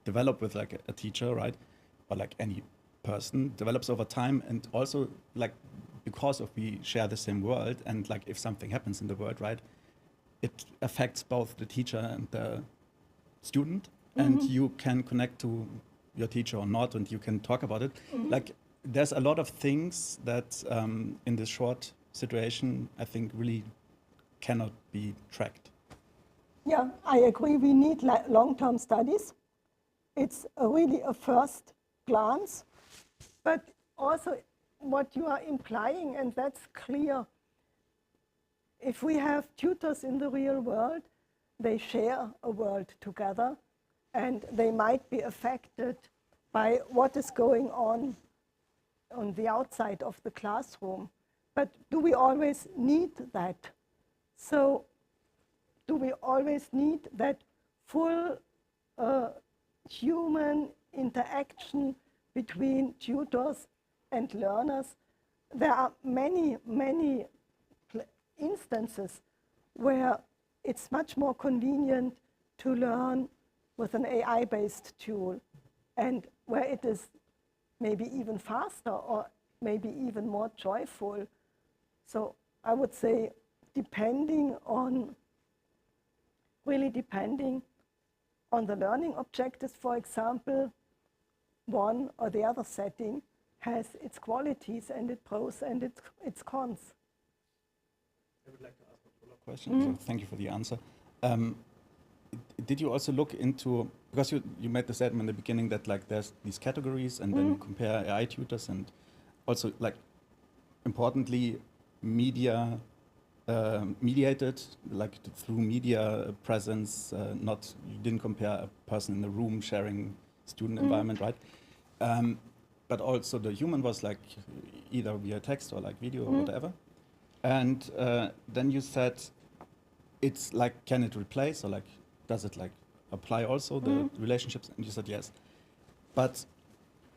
develop with like a teacher, right, or like any person develops over time, and also like because of we share the same world, and like if something happens in the world, right, it affects both the teacher and the student, and you can connect to your teacher or not, and you can talk about it. Like there's a lot of things that in this short situation I think really cannot be tracked. Yeah, I agree. We need long-term studies. It's really a first glance, but also what you are implying, and that's clear. If we have tutors in the real world, they share a world together, and they might be affected by what is going on the outside of the classroom. But do we always need that? So do we always need that full human interaction between tutors and learners? There are many instances where it's much more convenient to learn with an AI-based tool, and where it is maybe even faster or maybe even more joyful. So I would say really depending on the learning objectives, for example, one or the other setting has its qualities and its pros and its cons. I would like to ask a follow-up question, so thank you for the answer. Did you also look into, because you made the statement in the beginning that like there's these categories, and then you compare AI tutors, and also like importantly media mediated, like through media presence, you didn't compare a person in the room sharing student environment, right? But also the human was like either via text or like video or whatever. And then you said it's like, can it replace, or like does it like apply also the relationships? And you said yes. But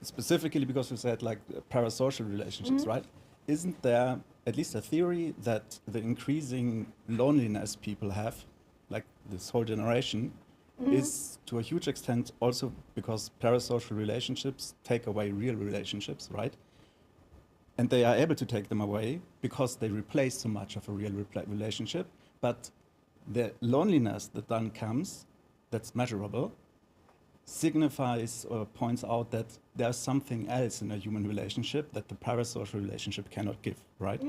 specifically because you said like parasocial relationships, right? Isn't there at least a theory that the increasing loneliness people have, like this whole generation, is to a huge extent also because parasocial relationships take away real relationships, right? And they are able to take them away because they replace so much of a real relationship. But the loneliness that then comes, that's measurable, signifies or points out that there's something else in a human relationship that the parasocial relationship cannot give, right?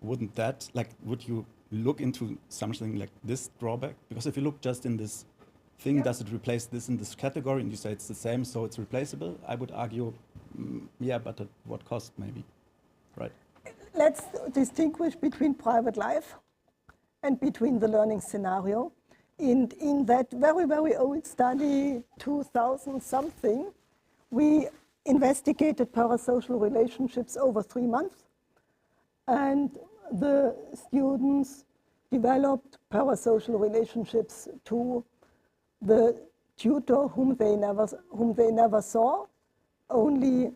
Wouldn't that, like, would you look into something like this drawback? Because if you look just in this thing, does it replace this in this category, and you say it's the same, so it's replaceable? I would argue Yeah, but at what cost, maybe, right? Let's distinguish between private life and between the learning scenario. In that very, very old study, 2000 something, we investigated parasocial relationships over 3 months, and the students developed parasocial relationships to the tutor whom they never saw, only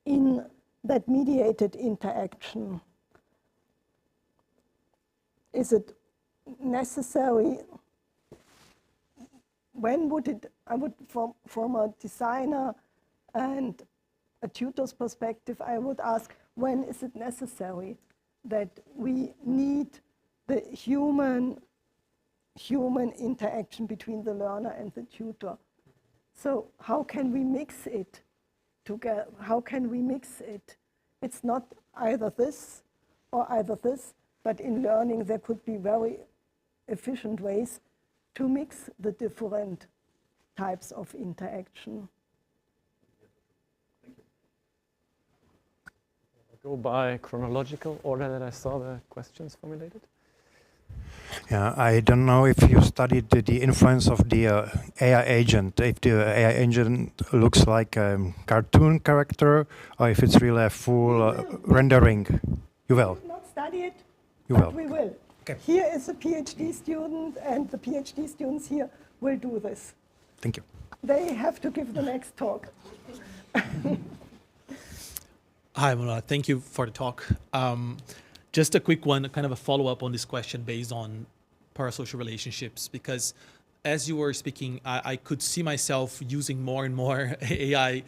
in that mediated interaction. Is it necessary? When would it, from a designer and a tutor's perspective, I would ask, when is it necessary that we need the human interaction between the learner and the tutor? So how can we mix it together? How can we mix it? It's not either this or either this, but in learning there could be very efficient ways to mix the different types of interaction. Go by chronological order that I saw the questions formulated. Yeah, I don't know if you studied the influence of the AI agent, if the AI agent looks like a cartoon character or if it's really a full rendering. You will? We not study it, You but will. we will. Okay. Here is a PhD student, and the PhD students here will do this. Thank you. They have to give the next talk. Hi, Manuela. Thank you for the talk. Just a quick one, kind of a follow-up on this question based on parasocial relationships, because as you were speaking, I could see myself using more and more AI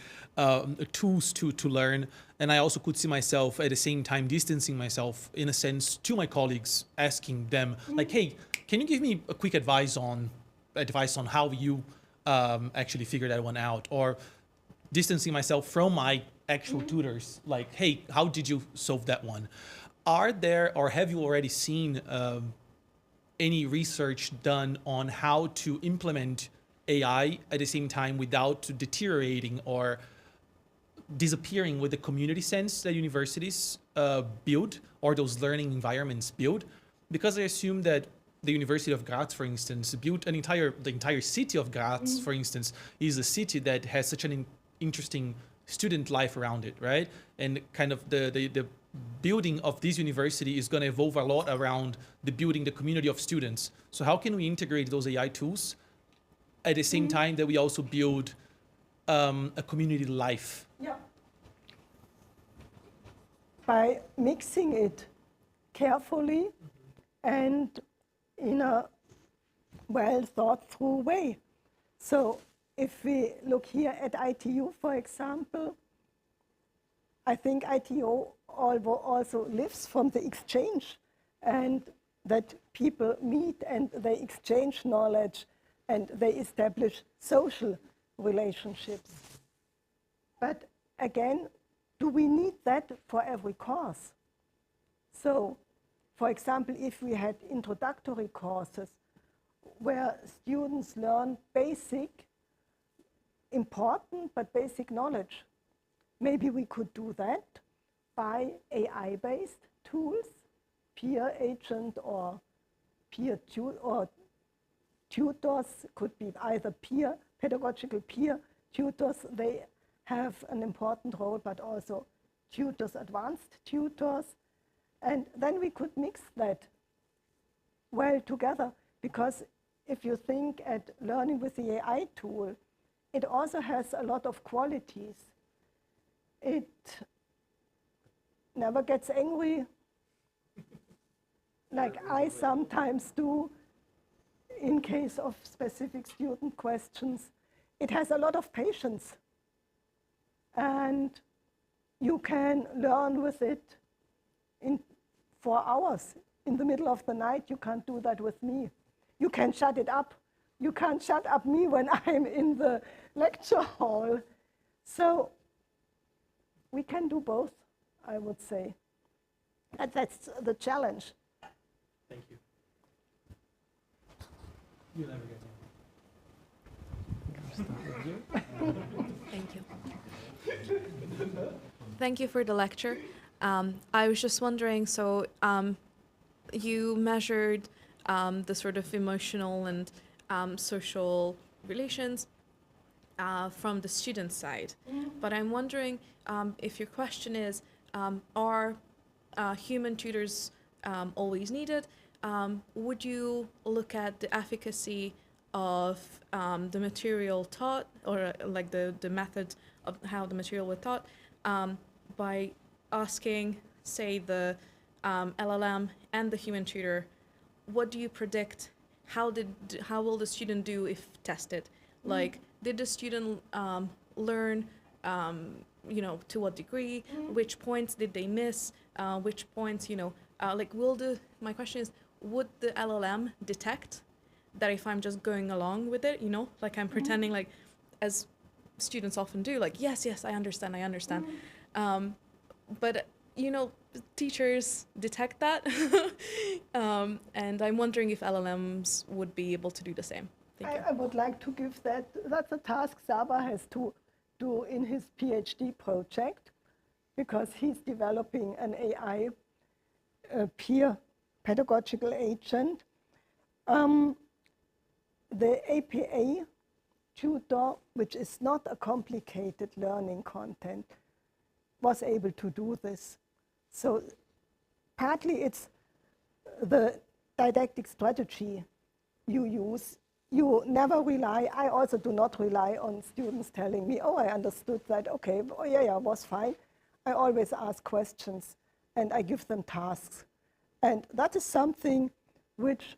tools to learn. And I also could see myself at the same time distancing myself, in a sense, to my colleagues, asking them, like, hey, can you give me a quick advice on how you actually figure that one out? Or distancing myself from my actual tutors, like, hey, how did you solve that one? Are there, or have you already seen any research done on how to implement AI at the same time without deteriorating or disappearing with the community sense that universities build, or those learning environments build? Because I assume that the University of Graz, for instance, built the entire city of Graz, for instance, is a city that has such an interesting student life around it, right? And kind of the building of this university is going to evolve a lot around the building the community of students. So how can we integrate those AI tools at the same time that we also build a community life? Yeah. By mixing it carefully and in a well thought through way. So if we look here at ITU, for example, I think ITU also lives from the exchange, and that people meet and they exchange knowledge and they establish social relationships. But again, do we need that for every course? So, for example, if we had introductory courses where students learn basic, important but basic knowledge, maybe we could do that by AI-based tools, peer agent or peer or tutors, could be either pedagogical peer tutors, they have an important role, but also tutors, advanced tutors. And then we could mix that well together, because if you think at learning with the AI tool, it also has a lot of qualities. It never gets angry, like I sometimes do in case of specific student questions. It has a lot of patience, and you can learn with it in 4 hours. In the middle of the night, you can't do that with me. You can shut it up. You can't shut up me when I'm in the lecture hall. So we can do both, I would say. And that's the challenge. Thank you. You'll never get Thank you. Thank you for the lecture. I was just wondering, so you measured the sort of emotional and social relations from the student side. But I'm wondering if your question is, are human tutors always needed? Would you look at the efficacy of the material taught, or like the method of how the material was taught, by asking, say, the LLM and the human tutor, what do you predict? How will the student do if tested? Like, did the student learn, to what degree? Which points did they miss? Which points, my question is, would the LLM detect that if I'm just going along with it, like I'm pretending, like, as students often do, like, yes, I understand. But, teachers detect that. And I'm wondering if LLMs would be able to do the same. Thank you. I would like to give that's a task Saba has to do in his PhD project, because he's developing an AI peer pedagogical agent. The APA tutor, which is not a complicated learning content, was able to do this. So partly it's the didactic strategy you use. You never rely, I also do not rely on students telling me, oh, I understood that, okay, oh yeah, was fine. I always ask questions and I give them tasks. And that is something which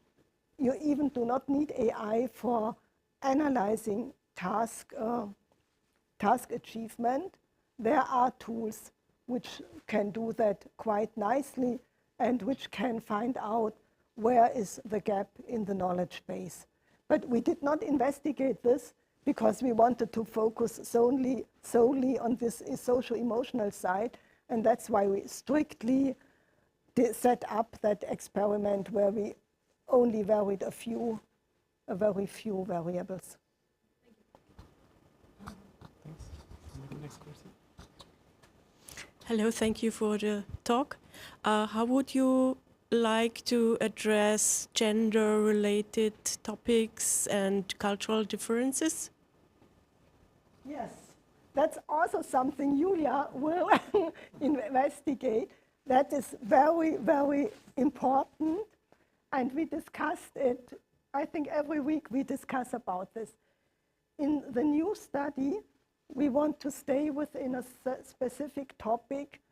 you even do not need AI for analyzing task achievement. There are tools which can do that quite nicely and which can find out where is the gap in the knowledge base. But we did not investigate this because we wanted to focus solely on this socio-emotional side, and that's why we strictly set up that experiment where we only varied a very few variables. Thanks. Next question. Hello, thank you for the talk. How would you like to address gender-related topics and cultural differences? Yes, that's also something Julia will investigate. That is very, very important. And we discussed it, I think every week we discuss about this. In the new study, we want to stay within a specific topic,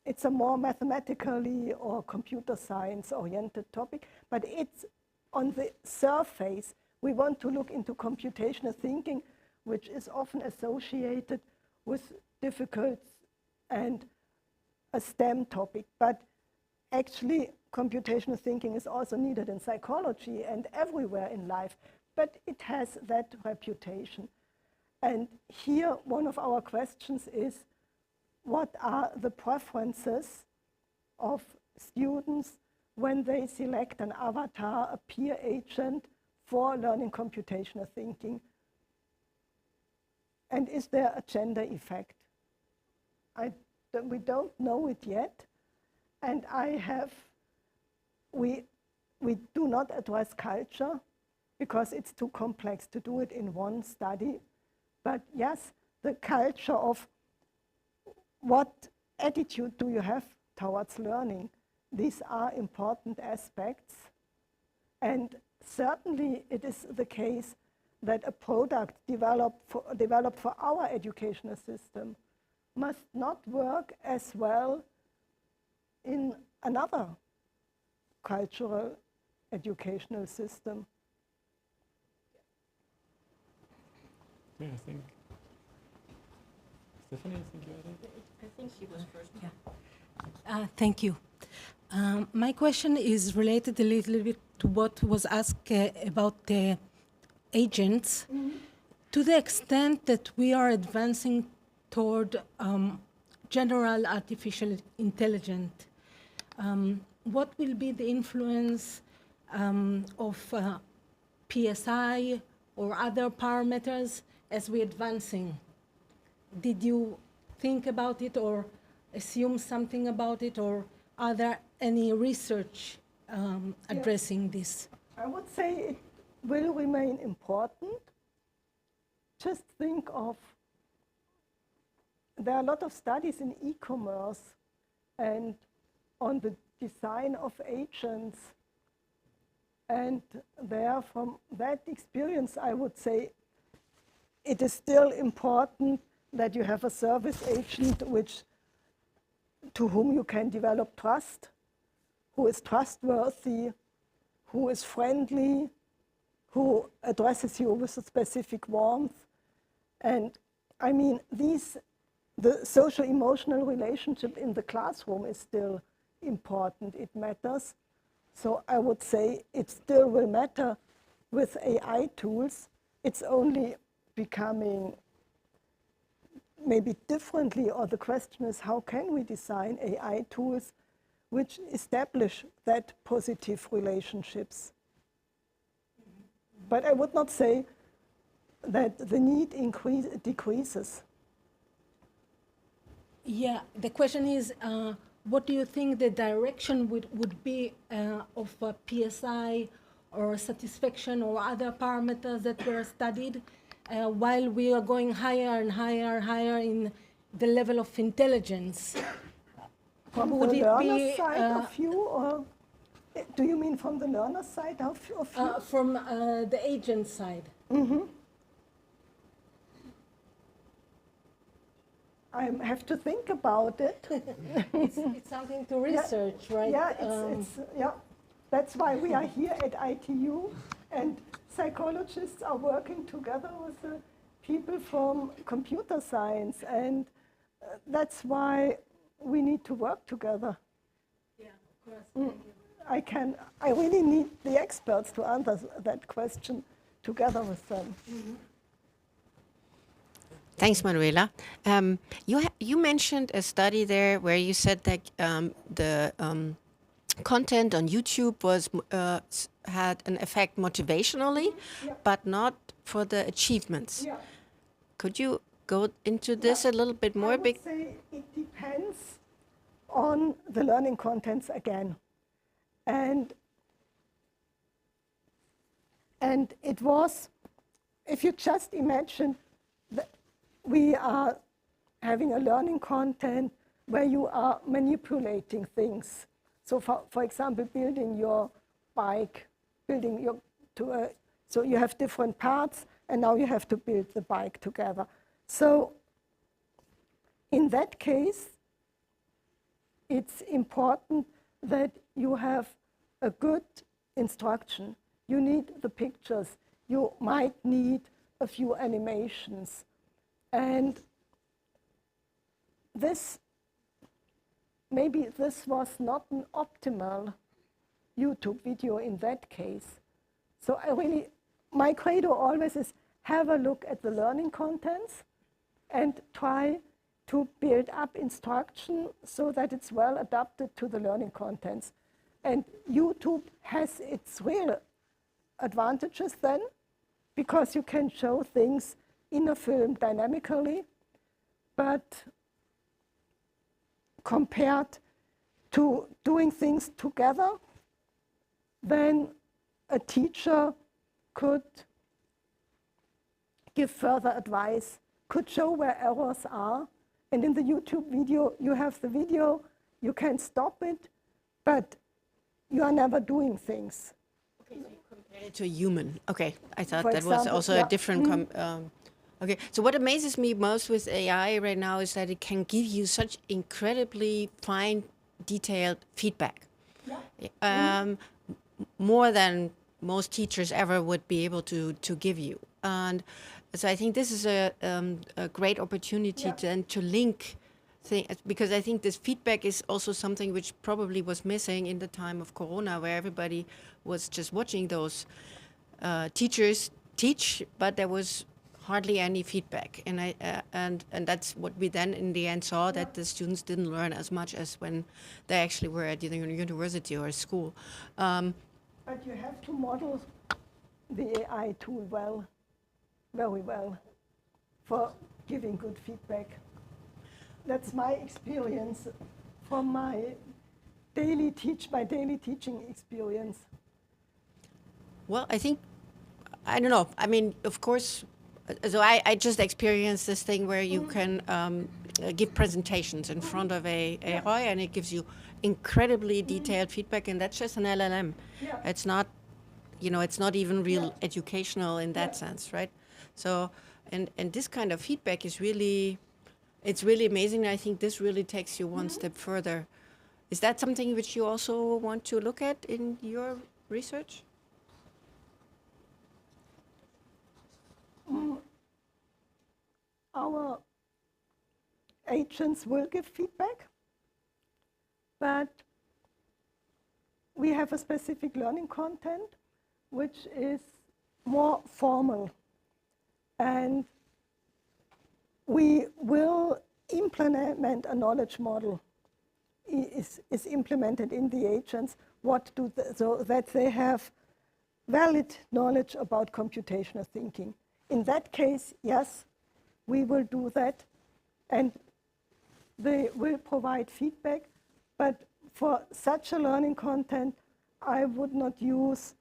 it's a more mathematically or computer science oriented topic, but it's on the surface. We want to look into computational thinking, which is often associated with difficult and a STEM topic. But actually, computational thinking is also needed in psychology and everywhere in life, but it has that reputation. And here, one of our questions is, what are the preferences of students when they select an avatar, a peer agent, for learning computational thinking? And is there a gender effect? We don't know it yet. And we do not address culture because it's too complex to do it in one study. But yes, the culture of what attitude do you have towards learning? These are important aspects. And certainly it is the case that a product developed for our educational system must not work as well in another cultural educational system. Yeah, I think. Stephanie, I think you had it. I think she was first. Yeah. Thank you. My question is related a little bit to what was asked about the agents. To the extent that we are advancing toward general artificial intelligence, what will be the influence of PSI or other parameters as we're advancing? Did you think about it or assume something about it, or are there any research addressing this? I would say it will remain important. Just think of, there are a lot of studies in e-commerce and on the design of agents. And there, from that experience, I would say it is still important that you have a service agent to whom you can develop trust, who is trustworthy, who is friendly, who addresses you with a specific warmth. And I mean, the socio-emotional relationship in the classroom is still important. It matters. So I would say it still will matter with AI tools. It's only becoming maybe differently, or the question is, how can we design AI tools which establish that positive relationships? But I would not say that the need decreases. Yeah, the question is, what do you think the direction would be of PSI or satisfaction or other parameters that were studied while we are going higher and higher and higher in the level of intelligence? From Would the it learner be, side of you, or do you mean from the learner side of you? From the agent side. Mm-hmm. I have to think about it. It's something to research, right? Yeah, that's why we are here at ITU, and psychologists are working together with the people from computer science, and that's why we need to work together. Yeah, of course. Thank you. I really need the experts to answer that question together with them. Mm-hmm. Thanks, Manuela. You mentioned a study there where you said that the content on YouTube had an effect motivationally, but not for the achievements. Yeah. Could you go into this a little bit more? I would say it depends on the learning contents again. And it was, if you just imagine that we are having a learning content where you are manipulating things. So for example, building your bike, so you have different parts, and now you have to build the bike together. So in that case, it's important that you have a good instruction. You need the pictures. You might need a few animations. And maybe this was not an optimal YouTube video in that case. So my credo always is have a look at the learning contents and try to build up instruction so that it's well adapted to the learning contents. And YouTube has its real advantages then, because you can show things in a film dynamically, but compared to doing things together, then a teacher could give further advice, could show where errors are. And in the YouTube video, you have the video, you can stop it, but you are never doing things. Okay, so you compare it to a human. Okay, I thought For that was example, also yeah. a different... okay, so what amazes me most with AI right now is that it can give you such incredibly fine, detailed feedback. Yeah. More than most teachers ever would be able to give you. And so I think this is a great opportunity to link things, because I think this feedback is also something which probably was missing in the time of Corona, where everybody was just watching those teachers teach, but there was hardly any feedback. And and that's what we then in the end saw, that the students didn't learn as much as when they actually were at the university or school. But you have to model the AI tool well, very well. for giving good feedback. That's my experience from my daily teaching experience. Well, I think, I don't know. I mean, of course, so I just experienced this thing where you can give presentations in front of a ROI, and it gives you incredibly detailed feedback, and that's just an LLM. Yeah. It's not, you know, it's not even real educational in that sense, right? So, and this kind of feedback is really, it's really amazing. I think this really takes you one step further. Is that something which you also want to look at in your research? Our agents will give feedback, but we have a specific learning content which is more formal, and we will implement a knowledge model is implemented in the agents, so that they have valid knowledge about computational thinking. In that case, yes, we will do that, and they will provide feedback, but for such a learning content, I would not use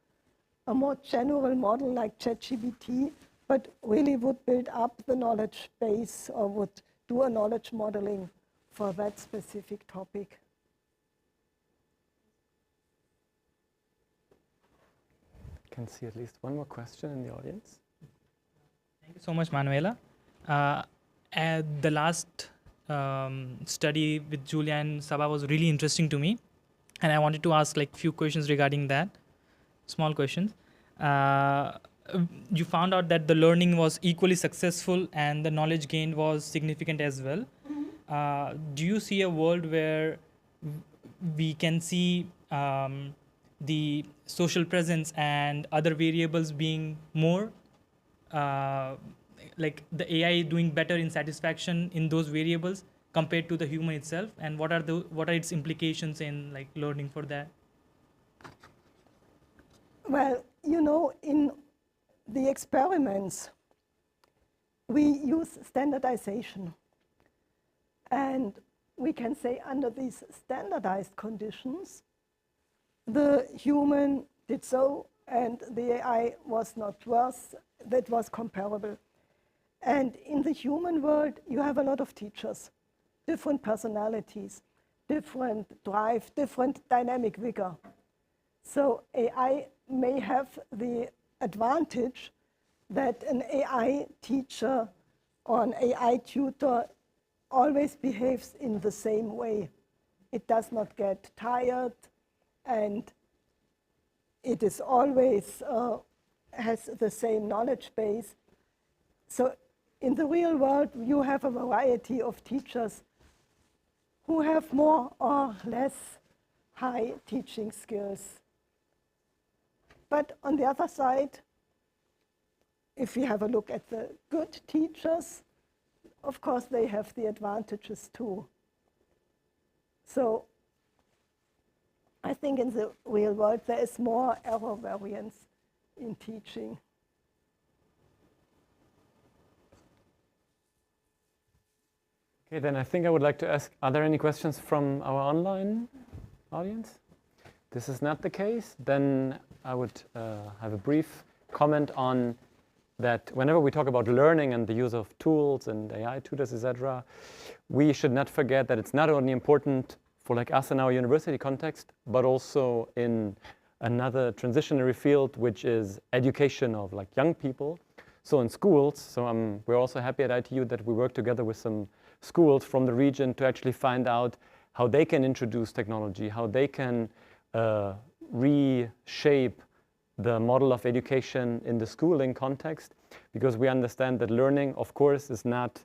a more general model like ChatGPT, but really would build up the knowledge base or would do a knowledge modeling for that specific topic. I can see at least one more question in the audience. Thank you so much, Manuela. The last study with Julia and Saba was really interesting to me, and I wanted to ask like few questions regarding that. Small questions. You found out that the learning was equally successful and the knowledge gained was significant as well. Do you see a world where we can see the social presence and other variables being more, like the AI doing better in satisfaction in those variables compared to the human itself? And what are its implications in like learning for that? Well, you know, in the experiments, we use standardization. And we can say under these standardized conditions, the human did so, and the AI was not worse. That was comparable. And in the human world, you have a lot of teachers, different personalities, different drive, different dynamic vigor. So AI may have the advantage that an AI teacher or an AI tutor always behaves in the same way. It does not get tired, and it is always has the same knowledge base. So in the real world, you have a variety of teachers who have more or less high teaching skills. But on the other side, if we have a look at the good teachers, of course, they have the advantages too. So I think in the real world, there is more error variance in teaching. Okay, then I think I would like to ask, are there any questions from our online audience? This is not the case. Then I would have a brief comment on that whenever we talk about learning and the use of tools and AI tutors, etc., we should not forget that it's not only important for like us in our university context, but also in another transitionary field, which is education of like young people. So in schools, so we're also happy at ITU that we work together with some schools from the region to actually find out how they can introduce technology, how they can reshape the model of education in the schooling context, because we understand that learning, of course, is not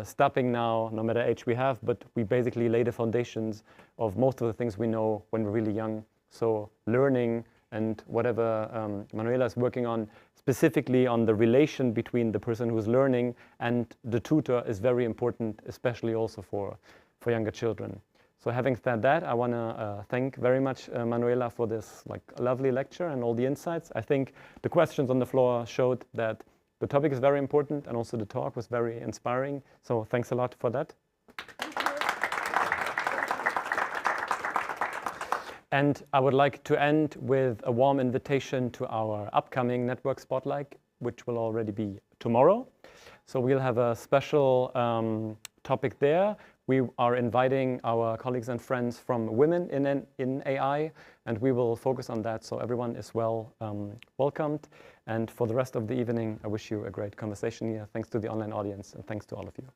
stopping now, no matter age we have, but we basically lay the foundations of most of the things we know when we're really young. So learning and whatever Manuela is working on, specifically on the relation between the person who's learning and the tutor, is very important, especially also for younger children. So having said that, I want to thank very much Manuela for this like lovely lecture and all the insights. I think the questions on the floor showed that the topic is very important, and also the talk was very inspiring. So thanks a lot for that. And I would like to end with a warm invitation to our upcoming Network Spotlight, which will already be tomorrow. So we'll have a special topic there. We are inviting our colleagues and friends from women in AI, and we will focus on that, so everyone is welcomed. And for the rest of the evening, I wish you a great conversation here. Thanks to the online audience, and thanks to all of you.